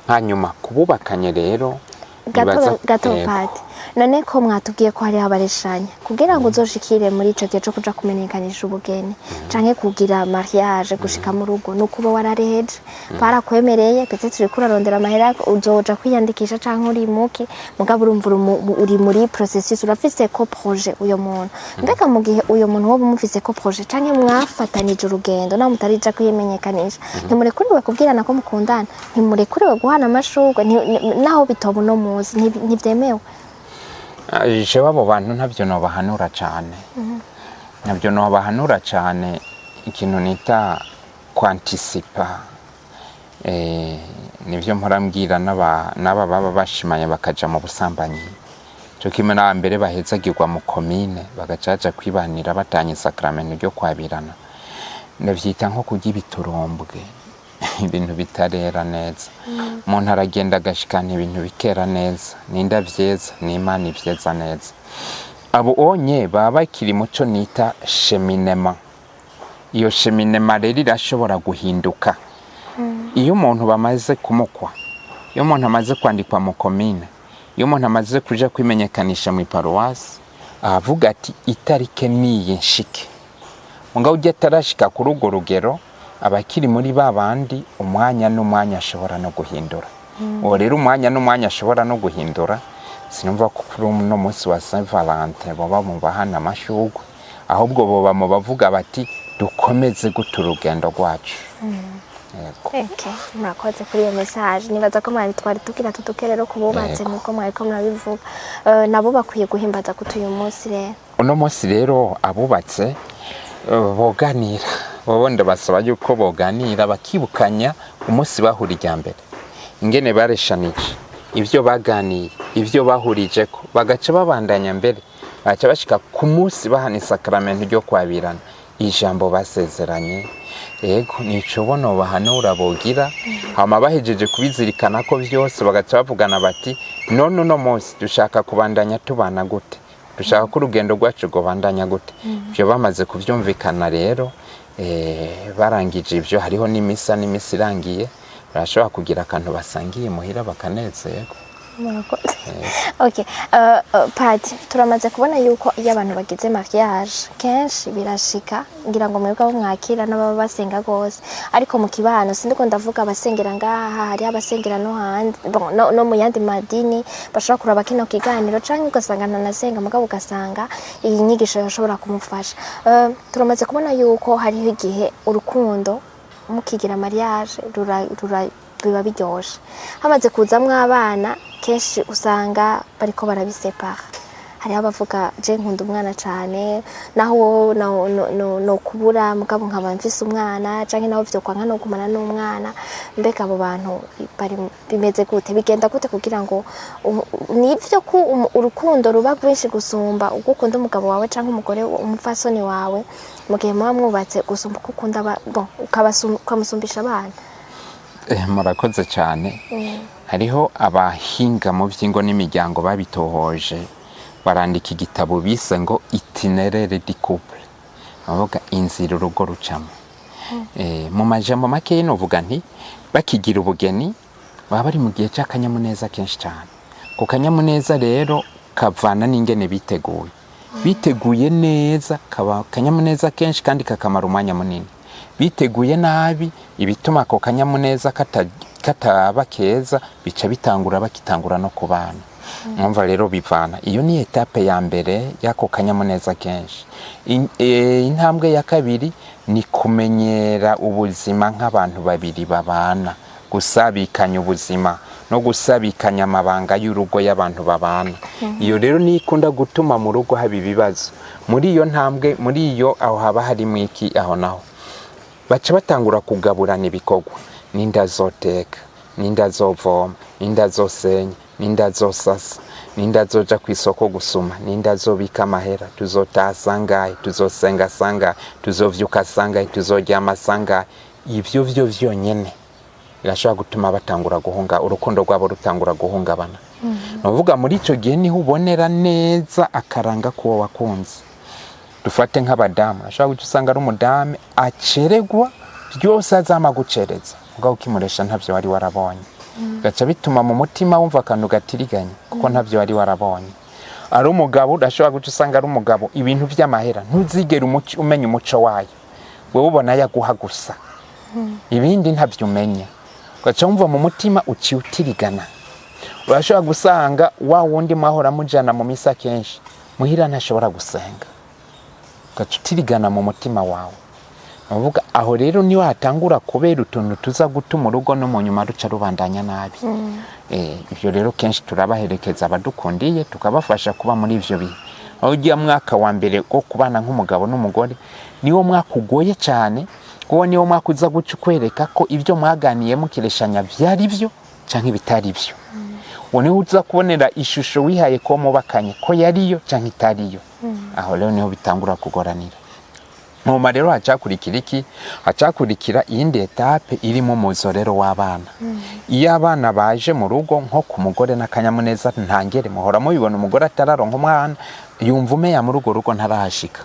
Hanyuma kububakanye rero gato Pati, none ko mwatubwiye ko hari abareshanya kugira ngo uzoshikire muri ico gihe cyo kuja kumenyekanisha ubugeni canke kugira mariage gushika mu rugo nukuba warareje barakwemereye peut-être uri kurarondera amahera uzoja kwiyandikisha canke uri muki mugabo urumva uri muri processus urafise ko projet uyo muntu mbega mu gihe uyo muntu wo mufise ko projet canke mwafatanije urugendo na mutarija kwimenyekanisha ntimurekuriwe kubwirana ko mukundana, ntimurekuriwe guhana amashurwe naho bitoba no muzi ntivyemewe. Jewe abo bantu ntabyo nobahanura cyane, nabyo nobahanura cyane ikintu nita kwantisipa, nivyo mpora mbwira n'aba baba bashimanye bakaja mu busambanyi, cyo kimwe na mbere bahezagirwa mu komine bagacaja kwibanira batanye sakramento ryo kwabirana, ndavyita nko kurya ibiturombwe ibintu bitarera neza. Umuntu aragenda agashikana ibintu bikera neza, ninda vyeza n'Imana ivyeza neza. Abo onye baba bakiri muco nita cheminema. Iyo cheminema rero irashobora guhinduka iyo umuntu bamaze kumukwa, iyo umuntu amaze kwandikwa mu komine, iyo umuntu amaze kuja kwimenyekanisha mu paroisse, avuga ati itarike niye nshike. Ngo ujye tarashika kuri urwo rugero abakiri muri babandi umwanya n'umwanya ashobora no guhindura. Uwo rero umwanya n'umwanya ashobora no guhindura, sinumva ko kuri uno munsi wa Saint Valentin baba mu bahana amashurwe, ahubwo boba mu bavuga bati dukomeze guta urugendo rwacu. Murakoze kuri iyo message, nibaza ko mwari twari tugira tudukerero kububatse nuko mwari ko murabivuga, nabo bakwiye guhimbaza kutu uyu munsi rero. Uno munsi rero abubatse boganira, babonde basaba yuko boganira bakibukanya umunsi bahurije mbere, ingene bareshanije ivyo baganiye, ivyo bahurije ko bagaca babandanya mbere, baca bashika ku munsi bahana sakramento ryo kwabirana, ijambo basezeranye. Yego nico bono bahanura bogira, hama bahejeje kubizirikana ko vyose bagaca bavugana bati none no munsi dushaka kubandanya tubana gute, dushaka ko urugendo rwacu gobandanya gute. Byo bamaze kuvyumvikana rero barangije ivyo, hariho n'imisa irangiye, barashobora kugira akantu basangiye muhira bakanezerwa. Okay, Pati, turamaze kubona yuko iyo abantu bagize mariage kenshi birashika ngira ngo mwebwe mwakira n'ababa basenga gose, ariko mu kibano sindiko ndavuga abasengera ngaha, hari abasengera no hanze no mu yandi madini bashobora kuraba kino kiganiro canke ugasanga nanasenga mugabo ugasanga iyi nyigisho yashobora kumufasha. Turamaze kubona yuko hariho igihe urukundo mukigira mariage biba biryoshe, hamaze kuzamwo abana kenshi usanga bariko barabisepara. Hari abavuga je nkunda umwana cyane naho no kubura mugabo nkaba mfise umwana canke naho vyo kwanka no gumana n'umwana, mbega abo bantu bari bimeze gute, bigenda gute kugira ngo nivyo ko urukundo ruba rwinshi gusumba ugukunda umugabo wawe canke umugore umufasoni wawe mu gihe muba mwubatse gusumba ukunda ukamusumbisha abana? Murakoze cyane. Hariho abahinga mu by'ingo n'imiryango babitohoje, barandika igitabo bise ngo itinéraire du couple, bavuga inzira urugo rucamo. Mu majambo make novuga nti bakigira ubugeni baba bari mu gihe cy'akanyamuneza kenshi cyane. Ku kanyamuneza rero kavana n'ingene biteguye neza, kaba kanyamuneza kenshi kandi kakamara umwanya munini. Biteguye nabi, ibituma ako kanyamuneza kataba keza bica bakitangura no kubana. Mwumva rero bivana, iyo ni etape ya mbere yako kanyamuneza kenshi. Intambwe ya kabiri ni kumenyera ubuzima nk'abantu babiri babana, gusabikanya ubuzima no gusabikanya amabanga y'urugo y'abantu babana. Iyo rero ni ikunda gutuma mu rugo haba ibibazo. Muri iyo ntambwe, muri iyo aho haba hari mwiki aho naho baca batangura kugaburana ibikorwa, ninda zoteka, ninda zovoma, ninda zosenya, ninda zosasa, ninda zoja kwisoko gusuma, ninda zobika amahera, tuzotaha sangahe, tuzosenga sangahe, tuzovyuka sangahe, tuzoryama sangahe. Ivyo vyonyene birashobora gutuma batangura guhunga, urukundo rwabo rutangura guhungabana. Novuga muri ico gihe niho ubonera neza akaranga kuwo wakunze. dufate nk'abadamu ashobora gusanga ari umudamu aceregwa byose azama gucereza ubwo ukimuresha ntavyo wari warabonye gaca bituma mu mutima wumva akantu gatiriganye kuko ntavyo wari warabonye. Ari umugabo udashobora gusanga ari umugabo ibintu vy'amahera ntuzigera umenya umuco wayo wewe ubona yaguha gusa ibindi ntavyo umenya gaca wumva mu mutima uciutirigana. Urashobora gusanga wa wundi mwahora mujana mu misa kenshi muhira ntashobora gusenga gaca utirigana mu mutima wawe. Navuga aho rero ni watangura kubera utuntu tuza gutuma urugo no mu nyuma ruca rubandanya nabi. Ivyo rero kenshi turabaherekeza abadukundiye tukabafasha kuba muri ivyo bihe. Aho ugiye mwaka wa mbere go kubana nk'umugabo n'umugore niwo mwaka ugoye cyane kuko niwo mwaka uza guca kwereka ko ivyo mwaganiye mukireshanya vyari vyo canke bitari vyo. Wone uza kubonera ishusho wihaye ko mubakanye ko yariyo canke itariyo. Aho rero niho bitangura kugoranira. Muma rero hacakurikira iki? Hacakurikira iyindi etape irimo muzorero w'abana. Iyo abana baje mu rugo nko ku mugore n'akanyamuneza ntangere muhora mubibona umugore atararonka umwana yumva umeya mu rugo ntarahashika.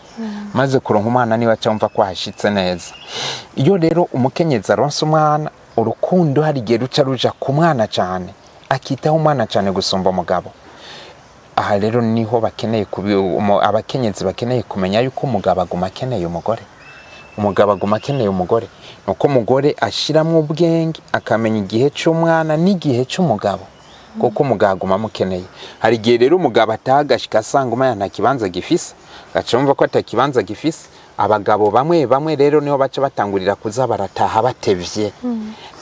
Maze kuronka umwana niba cyumva ko hashitse neza. Iyo rero umukenyeza aronse umwana urukundo hari gihe ruca ruja ku mwana cyane akitaho umwana cyane gusumba umugabo. Aha rero niho bakeneye abakenyezi bakeneye kumenya yuko umugabo aguma akeneye umugore. Umugabo aguma akeneye umugore nuko umugore ashiramwe ubwenge akamenya igihe cy'umwana n'igihe cy'umugabo kuko umugabo aguma amukeneye. Hari gihe rero umugabo atagashika asanga umwana nta kibanza gifise gacumva ko atakibanza gifise. Abagabo bamwe rero niho baca batangurira kuza barataha batevye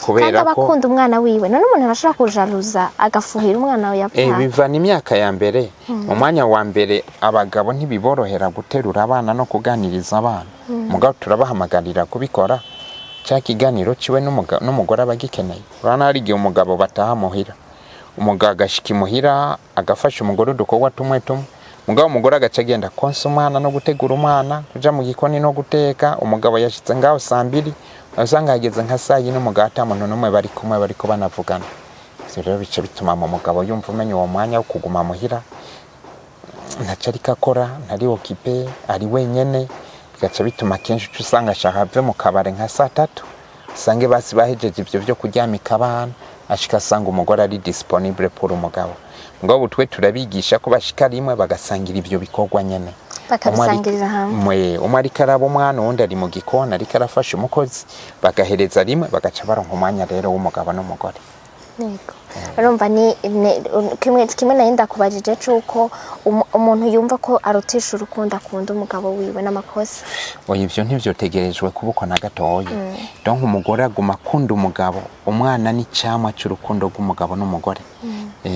kubera ko bakunda umwana wiwe none umuntu arashaka kujaruza agafuhira umwana we yapfa. Biva n'imyaka ya mbere mu mwanya wa mbere abagabo ntibiborohera guterura abana no kuganiriza abana. Mugabo turabahamagarira kubikora cya kiganiro ciwe n'umugore abagikeneye. Urana hari gihe umugabo bataha muhira umugabo agashika muhira agafasha umugore udukorwa tumwe mugabo umugore agaca agenda konsa umwana no gutegura umwana kuja mu gikoni no guteka. Umugabo yashitse ngaho 2:00 usanga hageze nka 4:00 n'umugabo atamuntu numwe bari kumwe bariko banavugana. Ivyo rero bice bituma mu mugabo yumva umenya uwo mwanya wo kuguma muhira ntacarika akora ntari okipe ari wenyene. Bigaca bituma kenshi usanga ashaka ave mu kabare nka 3:00 sange basi bahejeje ivyo byo kuryamika abana ashika asanga umugore ari disponible pour umugabo. Ngo twe turabigisha ko bashika rimwe bagasangira ivyo bikorwa nyene bakabisangirira hamwe. Umwe ari karabo umwana undi ari mu gikona ari karafasha umukozi bagahereza rimwe bagaca baronka umwanya rero w'umugabo n'umugore. Niko urumva ni kimwe narinda kubajije cuko umuntu yumva ko arutisha urukundo akunda umugabo wiwe n'amakosa. Ivyo ntivyo tegerejwe kubuko na gatoya. Donc umugore aguma akunda umugabo umwana ni cyamwa cy'urukundo rw'umugabo n'umugore.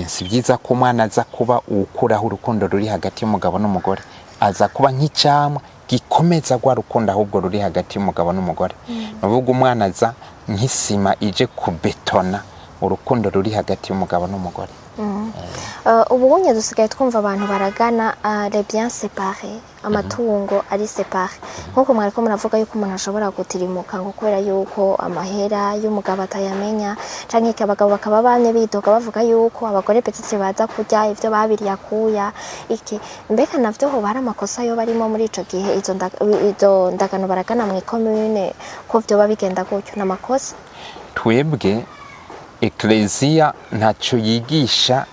Si byiza ko umwana aza kuba ukuraho urukundo ruri hagati y'umugabo n'umugore aza kuba nk'icyamwa gikomeza gwa rukundo ahubwo ruri hagati y'umugabo n'umugore. Nuvuga umwana aza nk'isima ije kubetona urukundo ruri hagati y'umugabo n'umugore. Ubunye dusigaye twumva abantu baragana les biens séparés amatungo ari séparé nkuko mwariko muravuga yuko umuntu ashobora gutirimuka ngo kubera yuko amahera y'umugabo atayamenya canke abagabo bakaba bamye bidoga bavuga yuko abagore petite baza kurya ivyo babiri yakuya iki mbeka navyo ho bari amakosa yo barimo muri ico gihe izo ndagano baragana mu commune ko vyo babigenda gutyo n'amakosa. Twebwe Ecclesia ntacyo yigisha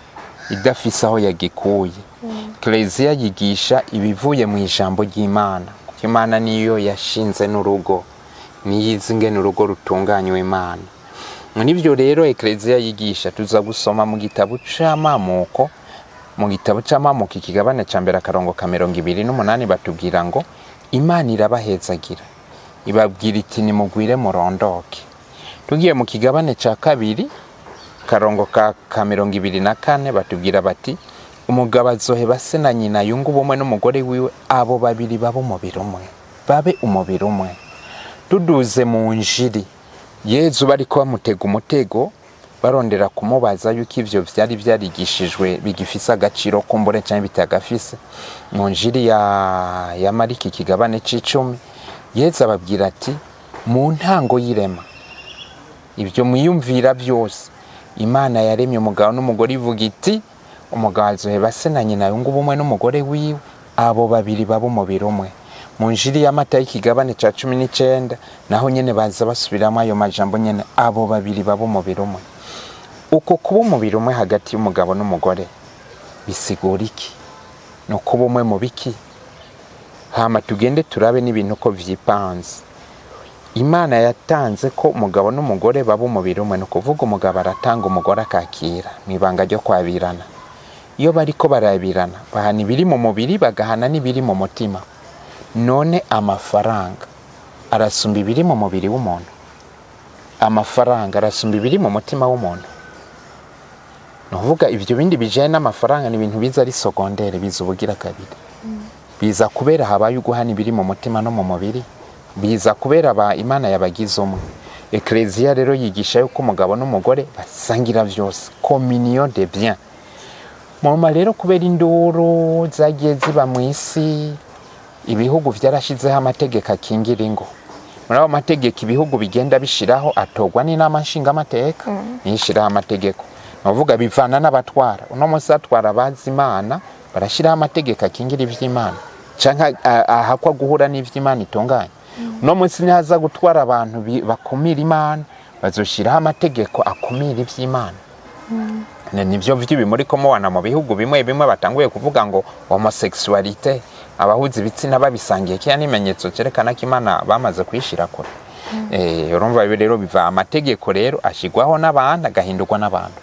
idafise aho yagikuye. Ecclesia yigisha ibivuye mu ijambo ry'Imana. Kuko Imana niyo yashinze n'urugo niyizi ngene urugo rutunganywe Imana. Nibyo rero Ecclesia yigisha tuza gusoma mu gitabo c'amamuko ikigabane ca mbere akarongo ka 28 batubwira ngo Imana irabahezagira ibabwira iti nimugwire murondoke. Tugiye mu kigabane ca kabiri karongo ka 24 batubwira bati umugabo azoheba se na nyina yungu bumwe n'umugore wiwe abo babiri babo umubiri umwe babe umubiri umwe. Tuduze mu njiri Yezu bariko bamutega umutego barondera kumubaza yuko ivyo vyari vyarigishijwe bigifisa agaciro kumbure cyane bitagafise. Mu njiri ya Mariko ikigabane c'10 Yezu ababwira ati mu ntango y'irema ibyo muyumvira byose Imana yaremye umugabo n'umugore ivuga iti umugabo azoheba se na nyina yungu bumwe n'umugore wiwe abo babiri babo umubiri umwe. mu njiri y'Amatayo ikigabane ca 19 naho nyene baza basubiramo ayo majambo nyene, abo babiri baba umubiri umwe. Uko kuba umubiri umwe hagati y'umugabo n'umugore bisigura iki? No kuba umwe mu biki? Hama tugende turabe n'ibintu ko vyipanze. Imana yatanze ko umugabo n'umugore baba umubiri umwe, no kuvuga umugabo aratanga, umugore akakira mwibanga ryo kwabirana. Iyo bariko barabirana bahana ibiri mu mubiri bagahana n'ibiri mu mutima. None amafaranga arasumba ibiri mu mubiri w'umuntu? Amafaranga arasumba ibiri mu mutima w'umuntu? Nuvuga ivyo bindi bijanye n'amafaranga ni ibintu biza ari sogondere, biza ubugira kabiri. Biza kubera habaye uguhana ibiri mu mutima no mu mubiri. Biza kubera Imana yabagize umwe. Ecclesia rero yigisha yuko umugabo n'umugore basangira vyose, communion de bien. Mama rero kubera induru zagiye ziba mu isi, ibihugu vyarashizeho amategeko akingira ingo. Muri abo mategeko ibihugu bigenda bishiraho atogwa n'inama nshingamateka, nishiraho amategeko. Navuga bivana n'abatwara. Uno munsi atwara abazi Imana barashiraho amategeko akingira ivy'Imana, canke ahakwa guhura n'ivy'Imana itunganye. Uno munsi nihaza gutwara abantu bakumira Imana, bazoshiraho amategeko akumira ivy'Imana. Nivyo vy'ibi muri ko mubona mu bihugu bimwe bimwe batanguye kuvuga ngo homosexualité, abahuzi ibitsina babisangiye kiya n'imenyetso cerekana ko Imana bamaze kwishira kure. Urumva rero biva amategeko rero ashigwaho n'abantu agahindurwa n'abantu.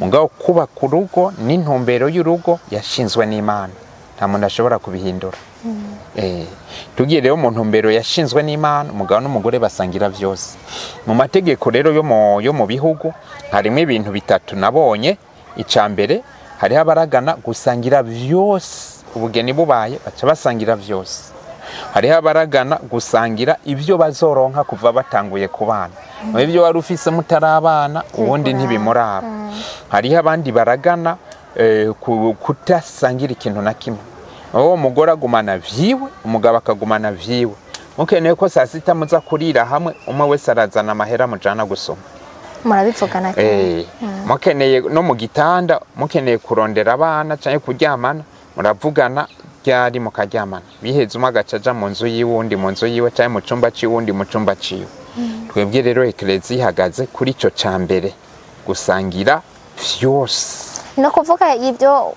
Mugabo kuba ku rugo n'intumbero y'urugo yashinzwe n'Imana, nta muntu ashobora kubihindura. Tugiye rero mu ntumbero yashinzwe n'Imana, umugabo n'umugore basangira vyose. Mu mategeko rero yo mu bihugu harimo ibintu bitatu nabonye. Icambere hariho abaragana gusangira vyose, ubugeni bubaye baca basangira vyose. Hariho abaragana gusangira ivyo bazoronka kuva batanguye kubana. Ivyo wari ufise mutarabana ubundi ntibimuraba. Hariho abandi baragana kutasangira ikintu na kimwe. Uwo mugore agumana vyiwe, umugabo akagumana vyiwe. Mukeneye ko saa sita muza kurira hamwe, umwe wese arazana amahera mujana gusoma. Murabivugana cyane. Mukeneye no mu gitanda, mukeneye kurondera abana canke kuryamana, muravugana ryari mukaryamana. Biheze umwe agacaja mu nzu yiwundi mu nzu yiwe, canke mu cumba ciwundi mu cumba ciwe. Twebwe rero Ecclesia ihagaze kuri ico cambere, gusangira vyose. No kuvuga ibyo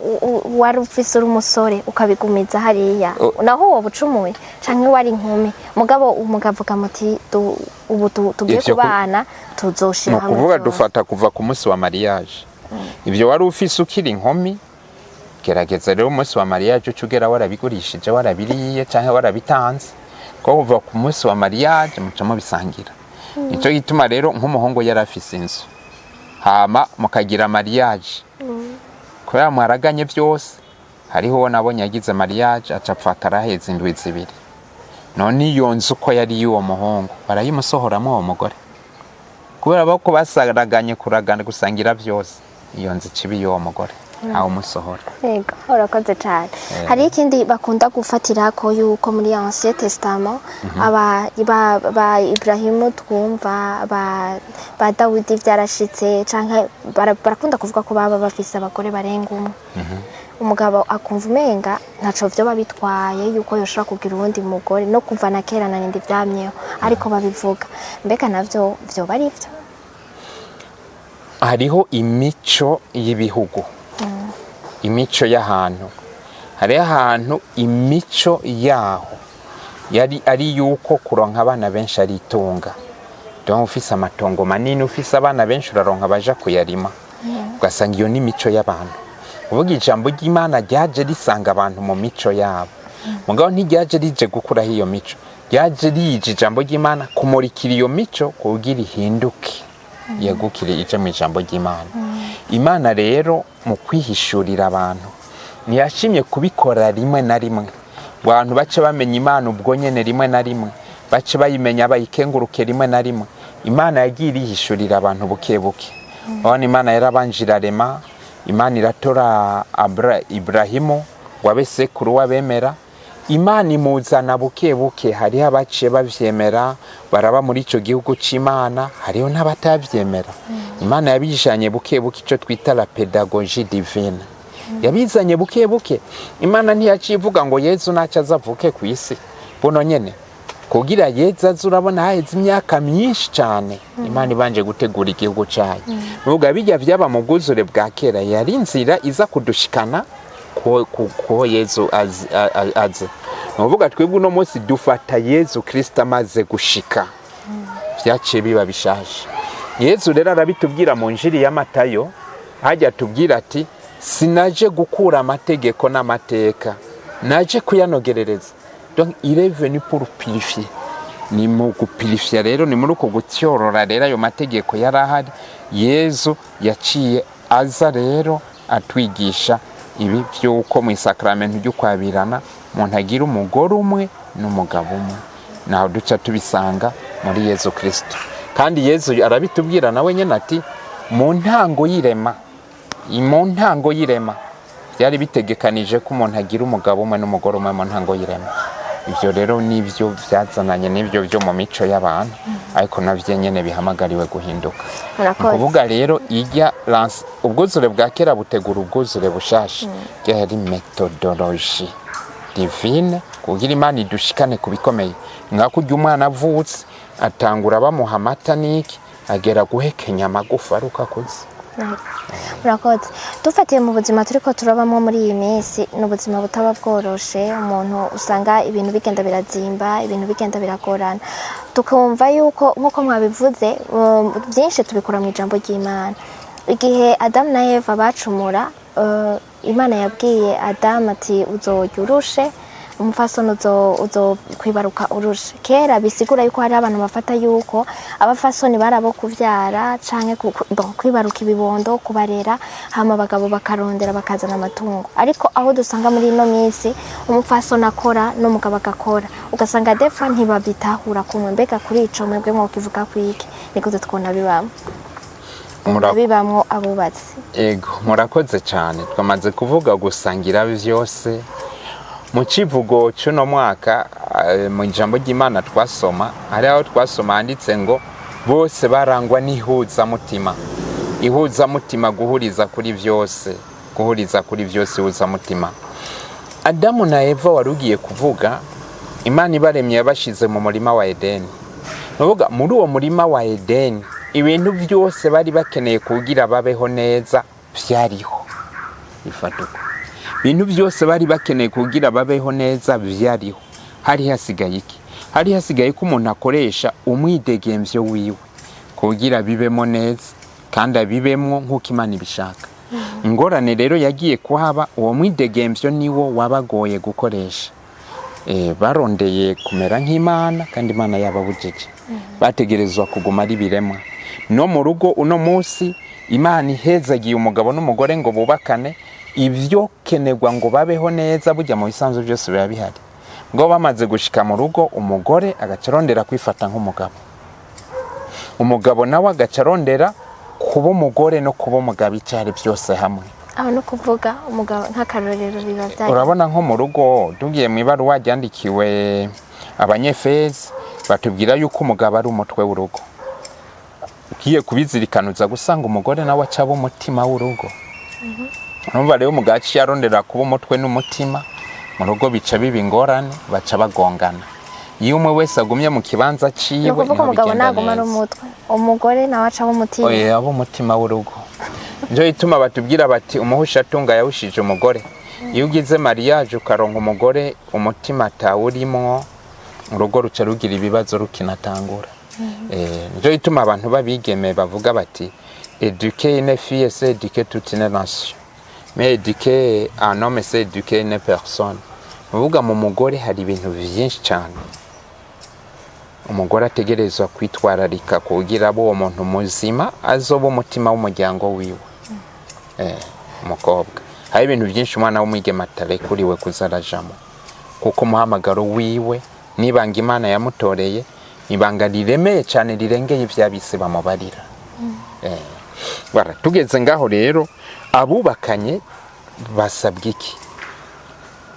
wari ufise uri umusore ukabigumiza hariya, naho wowe ucumuye canke wari inkumi, mugabo umugavuga muti ubu tugiye kubana tuzoshira hamwe. No kuvuga dufata kuva ku munsi wa mariage. Ibyo wari ufise ukiri inkumi, gerageza rero umunsi wa mariage ucugera warabigurishije, warabiriye canke warabitanze, ko kuva ku munsi wa mariage mucamo bisangira. Nico gituma rero nk'umuhungu yarafise inzu, hama mukagira mariage. Kubera mwaraganye byose, hariho nabonye yagize mariage acapfa karaheza indwi zibiri. None iyo nzu ko yari y'uwo muhungu barayimusohoramo uwo mugore, kubera bako basaraganye kuragana gusangira byose, iyo nzu cibi y'uwo mugore aho musohora. Yego, urakoze cyane. Hari ikindi bakunda gufatira ko yuko muri Ancien Testament ba Ibrahimu twumva ba Dawidi byarashitse canke barakunda kuvuga ko baba bafise abagore barenga umwe. Umugabo akumva umenga ntaco vyo babitwaye yuko yoshora kugira ubundi mugore, no kuva na kera na nindi vyamyeho, ariko babivuga. Mbega navyo vyo bari vyo? Hariho imico y'ibihugu, imico y'ahantu. Hari ahantu imico yaho yari ari yuko kuronka abana benshi ari itunga. Donc ufise amatongo manini, ufise abana benshi uraronka baja kuyarima. Ugasanga iyo ni imico y'abantu. Uvuga ijambo ry'Imana ryaje risanga abantu mu mico yabo. Mugabo ntiryaje rije gukura hiyo mico. Ryaje rije ijambo ry'Imana kumurikira iyo mico kugira ihinduke, yagukire ije mu ijambo ry'Imana. Imana rero mu kwihishurira abantu ntiyashimye kubikora rimwe na rimwe, abantu bace bamenya Imana ubwo nyene rimwe na rimwe, bace bayimenya bayikenguruke rimwe na rimwe. Imana yagiye irihishurira abantu buke buke. Abana Imana yarabanjira rema, Imana iratora Ibrahimu wabe sekuru wabemera. Imana imuzana buke buke, hariho abaciye bavyemera baraba muri ico gihugu c'Imana, hariho n'abatavyemera. Imana yabijanye buke buke, ico twita la pédagogie divine. Yabizanye buke buke. Imana ntiyaciye ivuga ngo Yezu naca azavuke ku isi. buno nyene kugira Yezu aze, urabona haheze imyaka myinshi cyane Imana ibanje gutegura igihugu cyayo. Nuvuga bijya byaba mu bwuzure bwa kera yari inzira iza kudushikana ko Yezu aze. Nuvuga twebwe uno munsi dufata Yezu Kristo amaze gushika, byaciye biba bishaje. Yezu rero arabitubwira mu njiri ya Matayo, hajya atubwira ati sinaje gukura amategeko n'amateka, naje kuyanogerereza. Donc il est venu pour purifier. Ni mu gupurifier rero, ni muri uko gutyorora rero ayo mategeko yarahari. Yezu yaciye aza rero atwigisha ibi by'uko mu isakramento ryo kwabirana umuntu agira umugore umwe n'umugabo umwe. Naho duca tubisanga muri Yezu Kristo. Kandi Yezu arabitubwira nawe nyene ati mu ntango y'irema byari bitegekanije ko umuntu agira umugabo umwe n'umugore umwe mu ntango y'irema. Ibyo rero nibyo byazananye n'ibyo byo mu mico y'abantu, ariko navyo nyene bihamagariwe guhinduka. Kuvuga rero ijya ubwuzure bwa kera butegura ubwuzure bushasha, yari methodologie divine kugira Imana idushikane kubikomeye. Ngako ujya umwana avutse atangura bamuha amata niki agera guhekenya amagufa aruka kuzi. Murakoze. Dufatiye mu buzima turiko turabamo muri iyi minsi, n'ubuzima butaba bworoshe, umuntu usanga ibintu bigenda birazimba, ibintu bigenda biragorana. Tukumva yuko nkuko mwabivuze byinshi tubikora mu ijambo ry'Imana. Igihe Adamu na Eva bacumura, Imana yabwiye Adamu ati uzorya urushe, umufasoni uzo kwibaruka urushe. Kera bisigura yuko hari abantu bafata yuko abafasoni barabo kuvyara canke kwibaruka ibibondo, kubarera, hama abagabo bakarondera bakazana amatungo. Ariko aho dusanga muri ino minsi umufasoni akora n'umugabo agakora, ugasanga defa ntibabitahura kumwe. Mbega kuri ico mwebwe mwokivuga kwiki? Niko twona bibamwo abubatsi. Ego murakoze cyane. Twamaze kuvuga gusangira byose mu kivugo cy'uno mwaka. Mu ijambo ry'Imana twasoma, hari aho twasoma handitse ngo bose barangwa n'ihuza mutima. Ihuza mutima, guhuriza kuri byose, ihuza mutima. Adamu na Eva warugiye kuvuga, Imana ibaremye yabashize mu murima wa Edeni. Nuvuga muri uwo murima wa Edeni ibintu byose bari bakeneye kugira babeho neza byariho. Ifatuko ibintu byose bari bakeneye kugira babeho neza byariho. Hari hasigaye iki? Hari hasigaye ko umuntu akoresha umwidegemvyo wiwe kugira bibemo neza kandi abibemwo nk'uko Imana ibishaka. Ingorane rero yagiye kuhaba, uwo mwidegemvyo niwo wabagoye gukoresha. Barondeye kumera nk'Imana kandi Imana yababujije. Bategerezwa kuguma ari biremwa. No mu rugo uno munsi Imana ihezagiye umugabo n'umugore ngo bubakane, ibyo kenegwa ngo babeho neza bujya mu bisanzwe byose biba bihari. Ngo bamaze gushika mu rugo, umugore agacarondera kwifata nk'umugabo, umugabo nawe agacarondera kuba umugore no kuba umugabo icyari byose hamwe. Aho no kuvuga umugabo nk'akarorero biba byari. Urabona nko mu rugo tugiye mu ibaruwa ryandikiwe Abanyefezi, batubwira yuko umugabo ari umutwe w'urugo. Ugiye kubizirikanuza gusanga umugore nawe acaba umutima w'urugo. Numva rero umugaci yarondera kuba umutwe n'umutima mu rugo, bica biba ingorane, baca bagongana. Iyo umwe wese agumye mu kibanza ciwe, no kuvuga umugabo naguma ari umutwe, umugore nawe acaba umutima. Abo umutima w'urugo. Njo ituma batubwira bati umuhusha atunga yawushije umugore. Iyo ugize mariage ukaronka umugore umutima atawurimo, urugo ruca rugira ibibazo rukinatangura. Njo ituma abantu babigeme bavuga bati éduquer une fille c'est éduquer toute une nation, mais éduquer un homme c'est éduquer une personne. Uvuga mu mugore hari ibintu byinshi cyane umugore ategerezwa kwitwararika kugira abo uwo muntu muzima azoba umutima w'umuryango wiwe. Umukobwa hari ibintu byinshi umwana w'umwigeme atarekuriwe kuzarajamo, kuko umuhamagaro wiwe nibanga Imana yamutoreye ibanga riremeye cyane rirengeye ivyabise bamubarira. Tugeze ngaho rero abubakanye basabwe iki?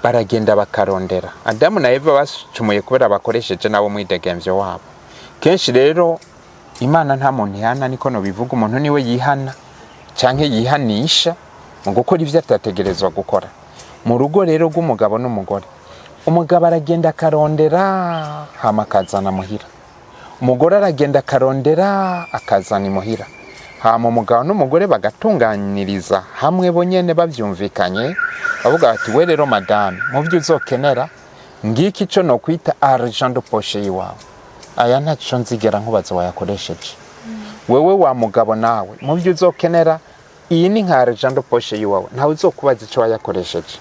Baragenda bakarondera. Adamu na Eva bacumuye kubera bakoresheje nabo mwidegemvyo wabo. Kenshi rero Imana nta muntu ihana, niko no bivuga, umuntu niwe yihana canke yihanisha mu gukora ivyo atategerezwa gukora. Mu rugo rero rw'umugabo n'umugore umugabo aragenda akarondera hama akazana muhira, umugore aragenda akarondera akazana imuhira, hama umugabo n'umugore bagatunganiriza hamwe bonyene bavyumvikanye, bavuga bati we rero madame mu byo uzokenera ngiki cyo no kwita argent de poche yiwawe, aya ntaco nzigera nkubaza wayakoresheje. Wewe wa mugabo nawe mu byo uzokenera iyi ni nka argent de poche yiwawe, ntawe uzokubaza ico wayakoresheje.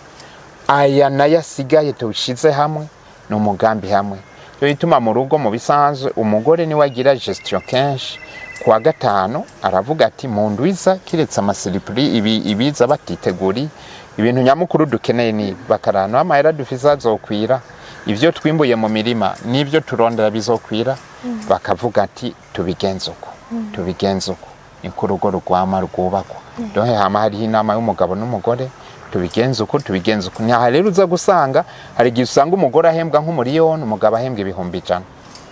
Aya nayasigaye tuwushize hamwe n'umugambi hamwe. Yo ituma mu rugo mu bisanzwe umugore ni wagira gestion kenshi. Kuwa gatanu aravuga ati mu ndwiza kiretse amasiripuri ibiza batiteguri ibintu nyamukuru dukeneye ni bakarano amahera dufise azokwira, ivyo twimbuye mu mirima nivyo turondera bizokwira, bakavuga ati tubigenze uko ni ku rugo rwama rwubakwa. Dohe hama hari inama y'umugabo n'umugore, tubigenze uko nta rero uza gusanga hari gihe usanga umugore ahembwa nk'umuriyoni, umugabo ahembwa 100,000,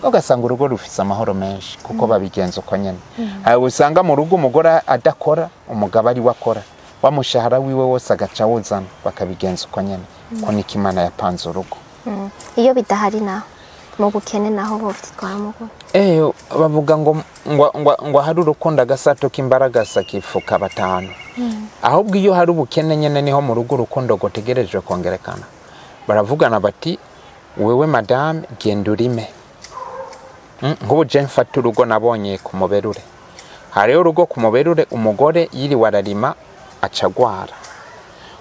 ugasanga urugo rufise amahoro menshi kuko babigenza uko nyene. Hari usanga mu rugo umugore adakora, umugabo ari wakora, wamushahara wiwe wose agaca wuzana, bakabigenza uko nyene ko niko Imana yapanze urugo. Iyo bidahari naho mu bukene naho bofitwara mu rugo, bavuga ngo hari urukundo agasato k'imbaraga sakifuka batanu. Ahubwo iyo hari ubukene nyene niho mu rugo urukundo gotegereje kongerekana. Baravugana bati wewe madame genda urime. Nk'ubu je mfata urugo nabonye ku Muberure. Hariho urugo ku Muberure umugore yiri wararima acagwara.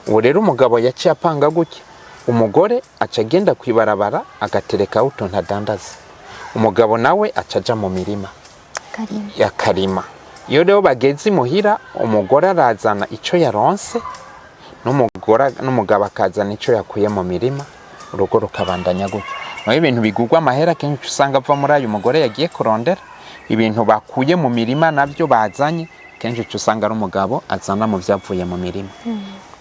Uwo rero umugabo yaciye apanga gutya, umugore acagenda kwibarabara agatereka utuntu adandaza, umugabo nawe acaja mu mirima karima. Iyo rero bageze imuhira umugore arazana ico yaronse n'umugabo akazana ico yakuye mu mirima, urugo rukabandanya gutya. Naho ibintu bigugwa amahera kenshi usanga ava muri ayo umugore yagiye kurondera, ibintu bakuye mu mirima navyo bazanye kenshi usanga ari umugabo azana mu vyavuye mu mirima.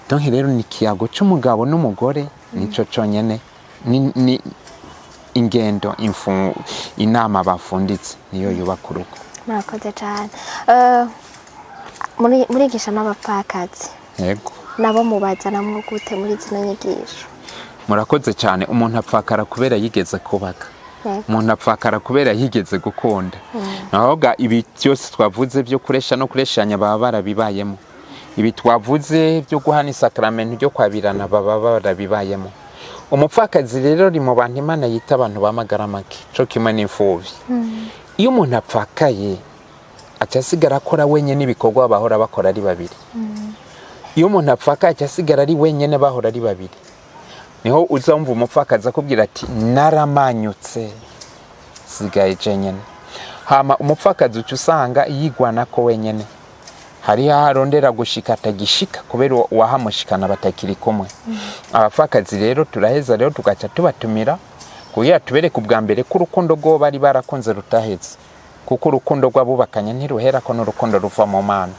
Donc rero ni kiyago c'umugabo n'umugore nico conyene ni ingendo inama bafunditse niyo yubaka urugo. Murakoze cyane. Murigisha n'abapfakazi, yego nabo mubazana mu gute muri zino nyigisho? Murakoze cyane. Umuntu apfakara kubera yigeze kubaka, umuntu apfakara kubera yigeze gukunda. Nahoga ibi byose twavuze byo kuresha no kureshanya baba barabibayemo, ibi twavuze byo guhana isakramentu byo kwabirana baba barabibayemo. Umupfakazi rero ri mu bantu Imana yita abantu bamagara make cyo kimwe n'imfuvyi. Iyo umuntu apfakaye acasigara akora wenyene ibikorwa bahora bakora ari babiri. Iyo umuntu apfakaye acasigara ari wenyene bahora ari babiri, niho uzumva umupfakazi akubwira ati naramanyutse sigaye jenyene. Hama umupfakazi ucusanga yigwana ko wenyene, hari harondera gushika atagishika kubera uwahamushikana batakiri kumwe. Abapfakazi rero turaheza rero tugaca tubatumira kugira tubereke ubwa mbere ko urukundo rwo bari barakunze rutaheze, kuko urukundo rw'abubakanye ntiruhera ko n'urukundo ruva mu Mana.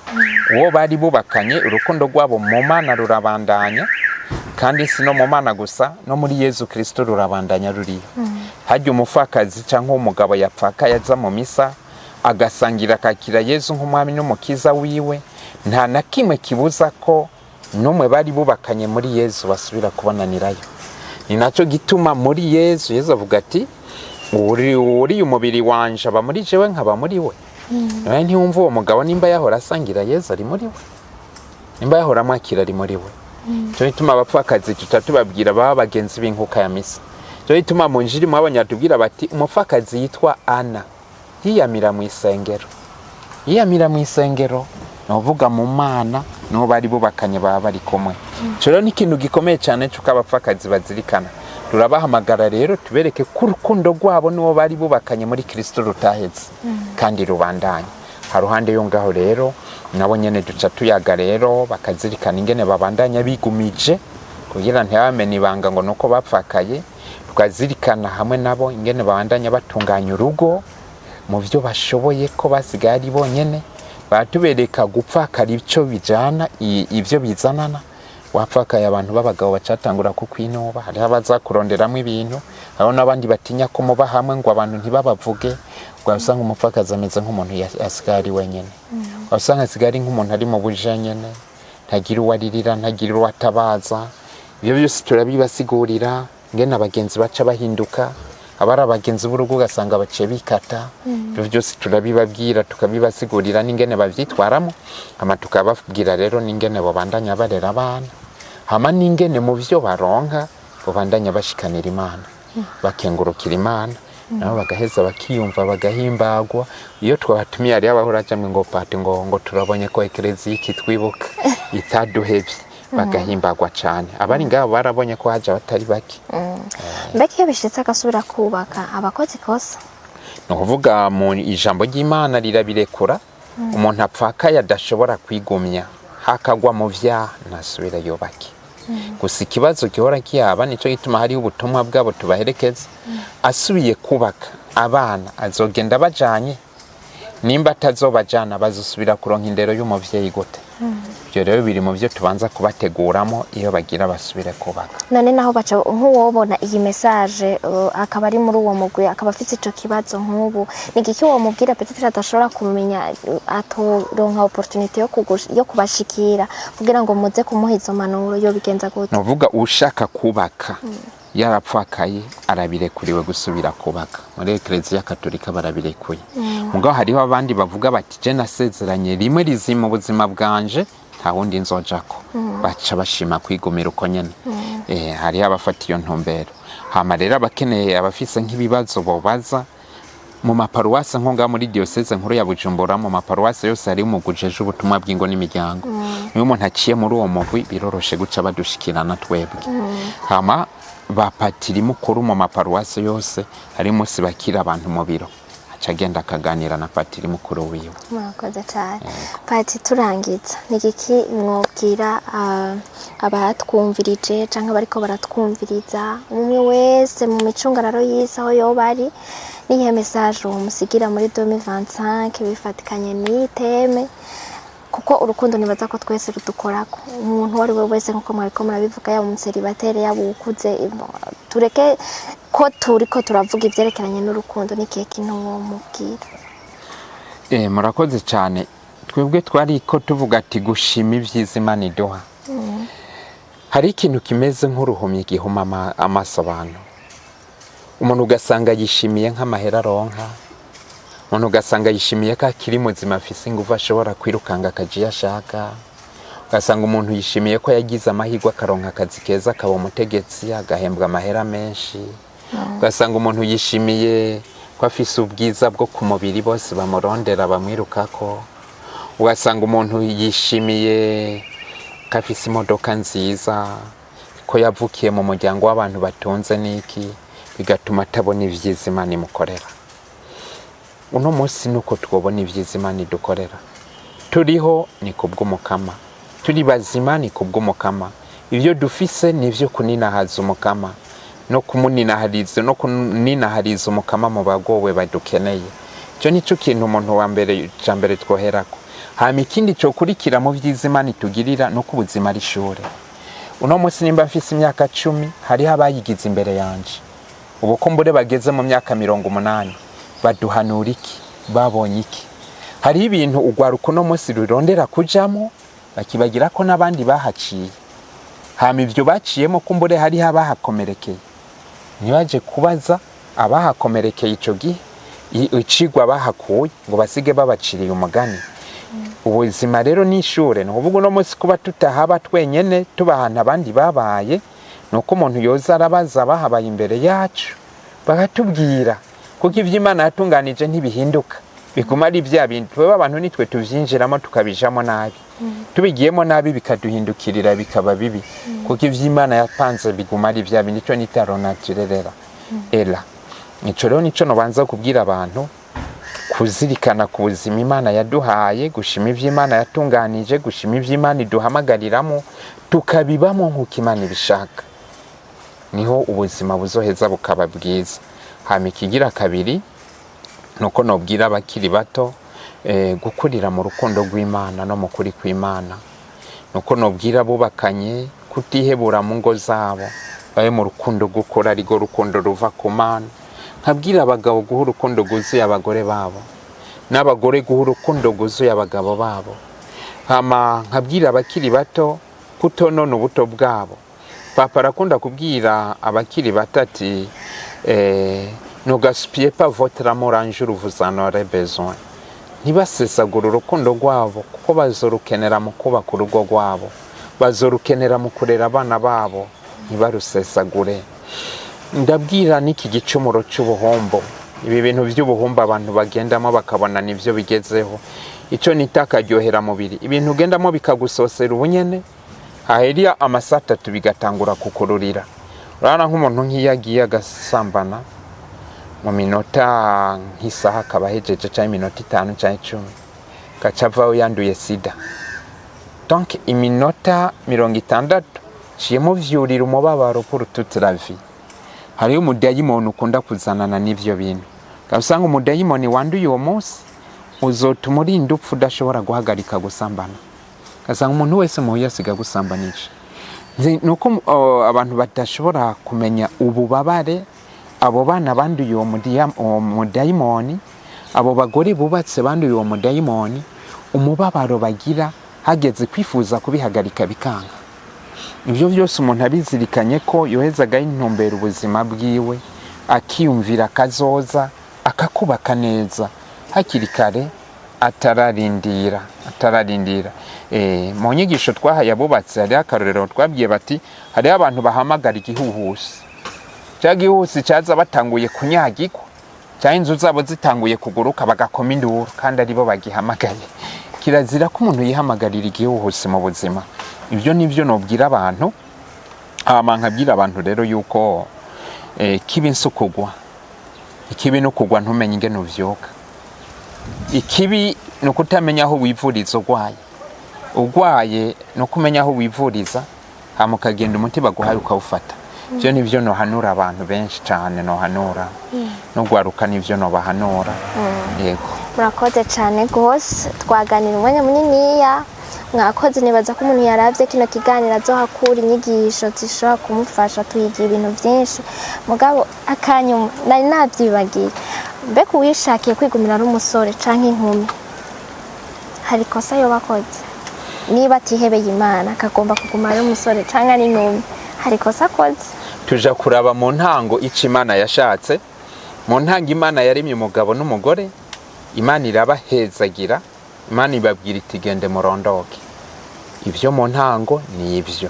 Uwo bari bubakanye urukundo rwabo mu Mana rurabandanya, kandi si no mu Mana gusa no muri Yezu Kristo rurabandanya ruriyo. Hajya umupfakazi cyangwa umugabo yapfaka yaza mu misa agasangira akakira Yezu nk'umwami n'umukiza wiwe, nta na kimwe kibuza ko numwe bari bubakanye muri Yezu basubira kubonanirayo. Ni naco gituma muri Yezu avuga ati uri umubiri wanje aba muri jewe nkaba muri we. Nawe ntiwumva uwo mugabo nimba yahora asangira Yezu ari muri we, nimba yahora amwakira ari muri we. Cyo gituma abapfakazi tutatubabwira baba bagenzi b'inkuka ya misa. Cyo gituma mu njiri mwabanyatubwira bati umupfakazi yitwa Ana yiyamira mu isengero. Yiyamira mu isengero novuga mu Mana no bari bubakanye baba bari kumwe. Cyo ni ikintu gikomeye cyane cyuko abapfakazi bazirikana. Turabahamagara rero tubereke ko urukundo rwabo n'uwo bari bubakanye muri Kristo rutaheze kandi rubandanye. Haruhande yo ngaho rero nabo nyene duca tuyaga rero bakazirikana ingene babandanya bigumije kugira ntibamenye ibanga ngo nuko bapfakaye, tukazirikana hamwe nabo ingene babandanya batunganya urugo mu byo bashoboye ko basigaye ari bonyene. Batubereka gupfakara icyo bijana ivyo bizanana. Wapfakaye abantu b'abagabo bacatangura ku kwinoba, hari abazakuronderamo ibintu, aho nabandi batinya ko muba hamwe ngo abantu ntibabavuge. Gwasanga umupfakazi ameze nk'umuntu yasigari wenyene, wasanga asigari nk'umuntu ari mu buje nyene, ntagira uwaririra, ntagira uwatabaza. Ibyo byose turabibasigurira ngene abagenzi baca bahinduka, abari abagenzi b'urugo ugasanga baciye bikata. Ibyo byose turabibabwira tukabibasigurira n'ingene bavyitwaramo, hama tukababwira rero n'ingene babandanya barera abana, hama n'ingene mu vyo baronka babandanya bashikanira Imana, bakengurukira Imana, nabo bagaheza bakiyumva bagahimbagwa. Iyo twabatumiye ari abahora jamwe ngo pati ngo turabonye ko ekereziya ikitwibuka itaduhevye, bagahimbagwa cyane. Abari ngabo barabonye ko haje batari bake. Mbega iyo bishitse agasubira kubaka abakozi kosa, no kuvuga mu ijambo ry'Imana rirabirekura, umuntu apfaka yadashobora kwigumya hakagwa mu vyaha nasubira yubake. Gusa ikibazo gihora kiyaba nico gituma hari ubutumwa bwabo tubaherekeza, asubiye kubaka abana azogenda bajanye, nimba atazobajana bazosubira kuronka indero y'umuvyeyi gute? Ibyo rero biri mu byo tubanza kubateguramo iyo bagira basubire kubaka. None naho baca nk'uwobona iyi message akaba ari muri uwo mugwi akaba afite ico kibazo nk'ubu, nigiki wo mubwira peut-être adashobora kumenya atoronka opportunité yo kubashikira kugira ngo muze kumuha izo manuro yo bigenza gute? Novuga ushaka kubaka yarapfakaye arabirekuriwe gusubira kubaka. Muri Eklezia Katolika barabirekuye. Mugabo hariho abandi bavuga bati je nasezeranye rimwe rizima ubuzima bwanje nta wundi nzojako, baca bashima kwigumira uko nyene. Hariho abafata iyo ntumbero. Hama rero abakeneye abafise nk'ibibazo bobaza mu maparuwase nko nga muri diocese nkuru ya Bujumbura, mu maparuwase yose hari umugujeje ubutumwa bw'ingo n'imiryango. Niyo umuntu aciye muri uwo mugwi biroroshe guca badushikirana twebwe. Hama bapatiri mukuru mu maparuwase yose hari musi bakira abantu mu biro, acagenda akaganira na patiri mukuru wiwe. Murakoze cyane. Pati turangiza, nigiki mwobwira abatwumvirije canke bariko baratwumviriza, umwe wese mu micungararo y'isi aho yoba ari, nihe message umusigira muri 2025 bifatikanye n'iteme? Kuko urukundo nibaza ko twese rudukorako, umuntu wari we wese nkuko mwariko murabivuga, yaba umuseribateri yaba ukuze, tureke ko turiko turavuga ivyerekeranye n'urukundo, nikihe kintu mubwira? Murakoze cyane. Twebwe twariko tuvuga ati gushima ivyiza Imana iduha. Hari ikintu kimeze nk'uruhumyi gihuma amaso abantu. Umuntu ugasanga yishimiye nk'amahera aronka, umuntu ugasanga yishimiye ko akiri muzima afise ingufu ashobora kwirukanga akaji yashaka, ugasanga umuntu yishimiye ko yagize amahirwe akaronka akazi keza akaba umutegetsi agahembwa amahera menshi, ugasanga umuntu yishimiye ko afise ubwiza bwo ku mubiri bose bamurondera bamwirukako, ugasanga umuntu yishimiye ko afise imodoka nziza, ko yavukiye mu muryango w'abantu batunze n'iki, bigatuma atabona ivyiza Imana imukorera. Uno munsi nuko twobona ivyiza Imana idukorera. Turiho ni kubw'umukama, turi bazima ni kubw'umukama, ivyo dufise nivyo kuninahaza umukama no kuninahariza umukama mu bagowe badukeneye. Cyo nico kintu umuntu wa mbere jambere twoherako. Hama ikindi cyo kurikira mu vyiza Imana itugirira no kubuzima ari shure. Uno munsi nimba mfise imyaka 10 hari abayigize imbere yanje, ubu ko mbure bageze mu myaka 80 baduhanura iki, babonye iki? Hari ibintu ugwaruko no munsi rurondera kujamo bakibagira ko nabandi bahaciye, hama ivyo baciyemo kumbure hari abahakomerekeye, nibaje kubaza abahakomerekeye ico gihe icigwa bahakuye ngo basige babaciriye umugani. Ubuzima rero nishure, no kuvuga no munsi kuba tutahaba twenyene tubahana abandi babaye, nuko umuntu yoza arabaza bahabaye imbere yacu bagatubwira kuko ivy'Imana yatunganije ntibihinduka, biguma ari bya bintu twebwe abantu nitwe tuvyinjiramo tukabijamo nabi, tubigiyemo nabi bikaduhindukirira bikaba bibi, kuko ivy'Imana yapanze biguma ari bya bintu, nico nitaro naturera ela. Nico rero nico nobanza kubwira abantu, kuzirikana ku buzima Imana yaduhaye, gushima ivy'Imana yatunganije, gushima ivy'Imana iduhamagariramo, tukabibamo nk'uko Imana ibishaka, niho ubuzima buzoheza bukaba bwiza. Hama ikigira kabiri nuko nobwira abakiri bato gukurira mu rukundo rw'Imana no mu kuri kw'Imana, nuko nobwira bubakanye kutihebura mu ngo zabo, babe mu rukundo gukora arigo rukundo ruva ku Mana. Nkabwira abagabo guha urukundo guzuye abagore babo, n'abagore guha urukundo guzuye abagabo babo. Hama nkabwira abakiri bato kutonona ubuto bwabo, papa arakunda kubwira abakiri batati ne gaspillez pas votre amour un jour vous en aurez besoin. Ntibasesagura urukundo rwabo kuko bazorukenera mu kubaka urugo rwabo, bazorukenera mu kurera abana babo, ntibarusesagure. Ndabwira n'iki gicumuro cy'ubuhombo, ibi bintu by'ubuhombo abantu bagendamo bakabona nivyo bigezeho, ico nitakaryohera mubiri, ibintu ugendamo bikagusosera ubunyene, haheriya amasata bigatangura kukururira. Urabona nk'umuntu nk'iyagiye agasambana mu minota nk'isaha akaba hejeje cyangwa iminota 5 cyangwa 10 gacavaho yanduye sida. Donc iminota 60 ciyemo vyurira umubabaro pour toute la vie. Hariyo umudayimoni ukunda kuzanana n'ivyo bintu, usanga umudayimoni wanduye uwo munsi uzotuma urinda upfa udashobora guhagarika gusambana. Kasanga umuntu wese muhuye asiga gusambanisha. Nuko abantu badashobora kumenya ububabare abo bana banduye uwo mudayimoni, abo bagore bubatse banduye uwo mudayimoni, umubabaro bagira hageze kwifuza kubihagarika bikanga. Ibyo byose umuntu abizirikanye ko yohezaga intumbera ubuzima bwiwe, akiyumvira kazoza, akakubaka neza hakiri kare atararindira. Mu nyigisho twahaye abubatse hari akarorero twabwiye bati hari abantu bahamagara igihuhusi. Cya gihuhusi cyaza batanguye kunyagirwa, cya inzu zabo zitanguye kuguruka bagakoma induru kandi aribo bagihamagaye. Kirazira ko umuntu yihamagarira igihuhusi mu buzima. Ibyo nivyo nobwira abantu, nkabwira abantu rero yuko kibi nsukugwa, ikibi no kugwa ntumenye ingene uvyoka. Ikibi no kutamenya aho wivuriza urwaye no kumenya aho wivuriza hama ukagenda umuti baguhaye ukawufata. Ibyo nivyo nohanura abantu benshi cyane, nohanura no gwaruka nivyo nobahanura. Yego, murakoze cyane gose, twaganira umwanya muniniya. Mwakoze, nibaza ko umuntu yaravye kino kiganiro azohakura inyigisho zishobora kumufasha tuyigira ibintu byinshi. Mugabo akanyuma nari navyibagiye, mbega uwishakiye kwigumira ari umusore canke inkumi hari kosa yo bakoze? Niba atihebeye Imana akagomba kuguma ari umusore canke ari inkumi hari kosa akoze? Tuja kuraba mu ntango ico Imana yashatse. Mu ntango Imana yaremye umugabo n'umugore, Imana irabahezagira, Imana ibabwira iti gende murondoke. Ivyo mu ntango ni ivyo.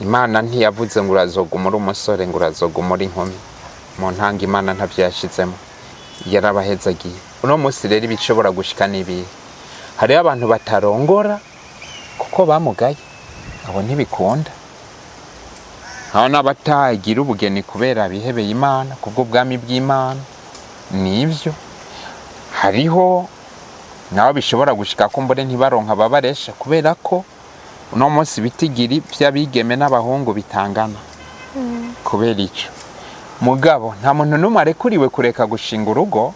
Imana ntiyavuze ngo urazoguma uri umusore ngo urazoguma uri inkumi. Mu ntango Imana ntavyo yashizemo, yarabahezagiye. Uno munsi rero ibishobora gushika nibi, hari abantu batarongora kuko bamugaye, abo ntibikunda. Hana batagira ubugeni kubera bihebeye Imana kubwo bwami bw'Imana, nivyo. Hariho naho bishobora gushika ko mbone ntibaronka babaresha kubera ko uno munsi bitigiri by'abigeme n'abahungu bitangana. Kubera ico mugabo nta muntu numwe arekuriwe kureka gushinga urugo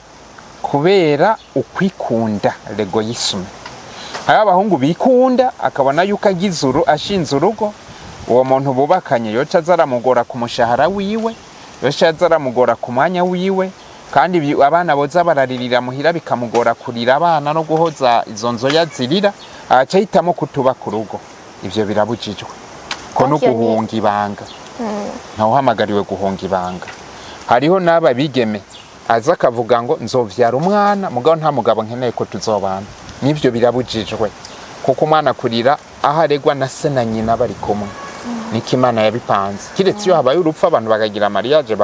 kubera ukwikunda, l'egoïsme. Hari abahungu bikunda akabona yuko agizuru ashinze urugo, uwo muntu bubakanye yoca azaramugora ku mushahara wiwe, yoca azaramugora ku mwanya wiwe, kandi abana boza bararirira muhira bikamugora kurira abana no guhoza izo nzoya zirira, aca hitamo kutuba ku rugo. Ivyo birabujijwe ko no guhunga ibanga. Ntawuhamagariwe guhunga ibanga. Hariho n'aba bigeme aza akavuga ngo nzovyara umwana mugabo nta mugabo nkeneye ko tuzobana. Nivyo birabujijwe kuko umwana kurira aharegwa na se na nyina bari kumwe. Niki Imana yabipanze. Kiretse iyo habaye urupfu abantu bakagira mariage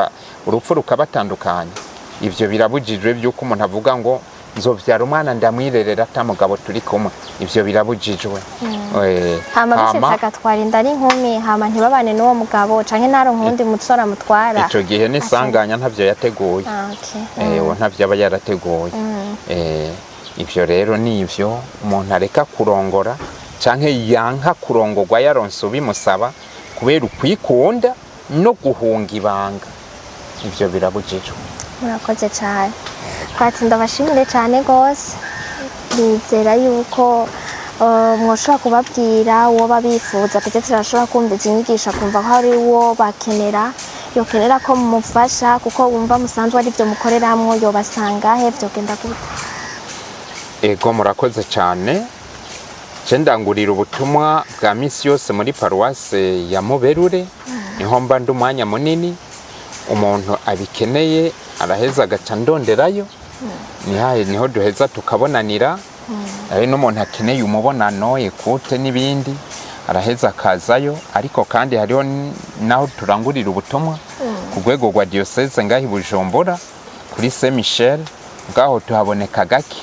urupfu rukabatandukanya. Ivyo birabujijwe byuko umuntu avuga ngo nzovyara umwana ndamwirerera atamugabo turi kumwe. Ivyo birabujijwe. Hama bishitse agatwara inda ari inkumi, hama ntibabane n'uwo mugabo canke naro nkundi mutsora mutwara. Ico gihe nisanganya ntavyo yateguye. Uwo ntavyo aba yarateguye. Ivyo rero nivyo umuntu areka kurongora canke yanka kurongorwa yaronse ubimusaba kubera ukwikunda no guhunga ibanga. Ivyo birabujijwe. Murakoze cyane. Twatsinda bashimire cyane gose. Nizera yuko mwoshobora kubabwira uwo babifuza ndetse turashobora kumviza inyigisho kumva ko hari uwo bakenera, yokenera ko mumufasha kuko wumva musanzwe ari byo mukoreramwo, yobasanga he byogenda gute? Ego murakoze cyane. je ndangurira ubutumwa bwa misi yose muri paruwase ya Muberure, niho mba ndi umwanya munini. Umuntu abikeneye araheza agaca ndonderayo, niho duheza tukabonanira. Ari n'umuntu akeneye umubonano, ekute n'ibindi, araheza akazayo. Ariko kandi hariho naho turangurira ubutumwa ku rwego rwa diocese ngaho i Bujumbura kuri Saint Michel, ngaho tuhaboneka gake.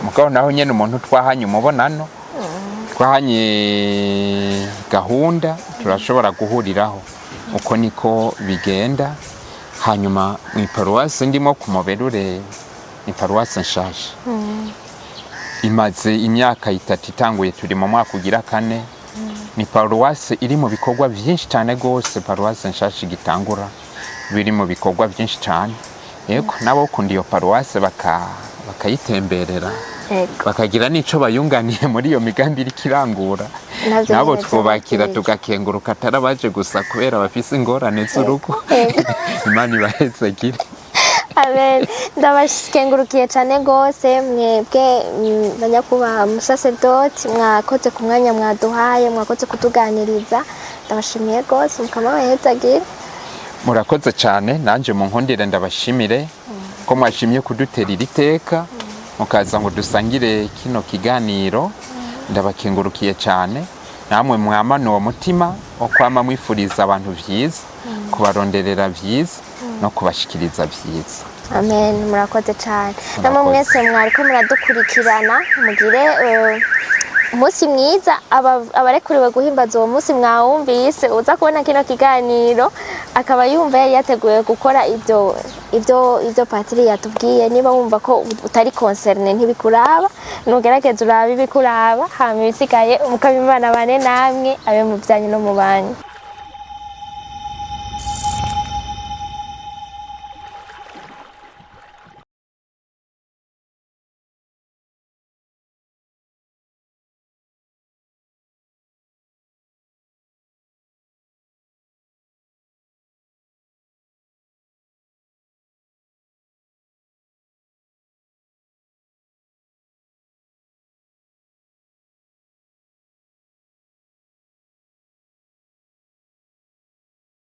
Mugabo naho nyene umuntu twahanye umubonano, twahanye gahunda, turashobora guhuriraho. Uko niko bigenda. Hanyuma mu paruwase ndimo ku Muberure, ni paruwase nshasha, imaze imyaka 3 itanguye, turi mu mwaka ugira 4. Ni paruwase iri mu bikorwa byinshi cyane gose, paruwase nshasha igitangura biri mu bikorwa byinshi cyane. Yego nabo kundi iyo paruwase bakayitemberera, bakagira nico bayunganiye muri iyo migambi iri kirangura. Nabo twubakira tugakenguruka, atarabaje gusa kubera bafise ingorane z'urugo. Imana ibahezagire. Amen. Ndabashengurukiye cyane gose mwebwe banyakuba musaseredoti, mwakoze ku mwanya mwaduhaye, mwakoze kutuganiriza. Ndabashimiye gose, mukama bahezagire. Murakoze cyane, nanje mu nkundire ndabashimire ko mwashimye kudutera iteka, mukaza ngo dusangire kino kiganiro. Ndabakengurukiye cyane, namwe mwamana uwo mutima wo kwama mwifuriza abantu vyiza, kubaronderera vyiza no kubashikiriza vyiza. Amen. Murakoze cyane. Namwe mwese mwariko muradukurikirana, mugire umunsi mwiza. Abarekuriwe guhimbaza uwo munsi mwawumvise, uza kubona kino kiganiro akaba yumva yari yateguye gukora ibyo patiri yatubwiye. Niba wumva ko utari concerne ntibikuraba, nugerageza urabe ibikuraba, hama ibisigaye mukabimana bane namwe abe mu byanyu no mu banyu.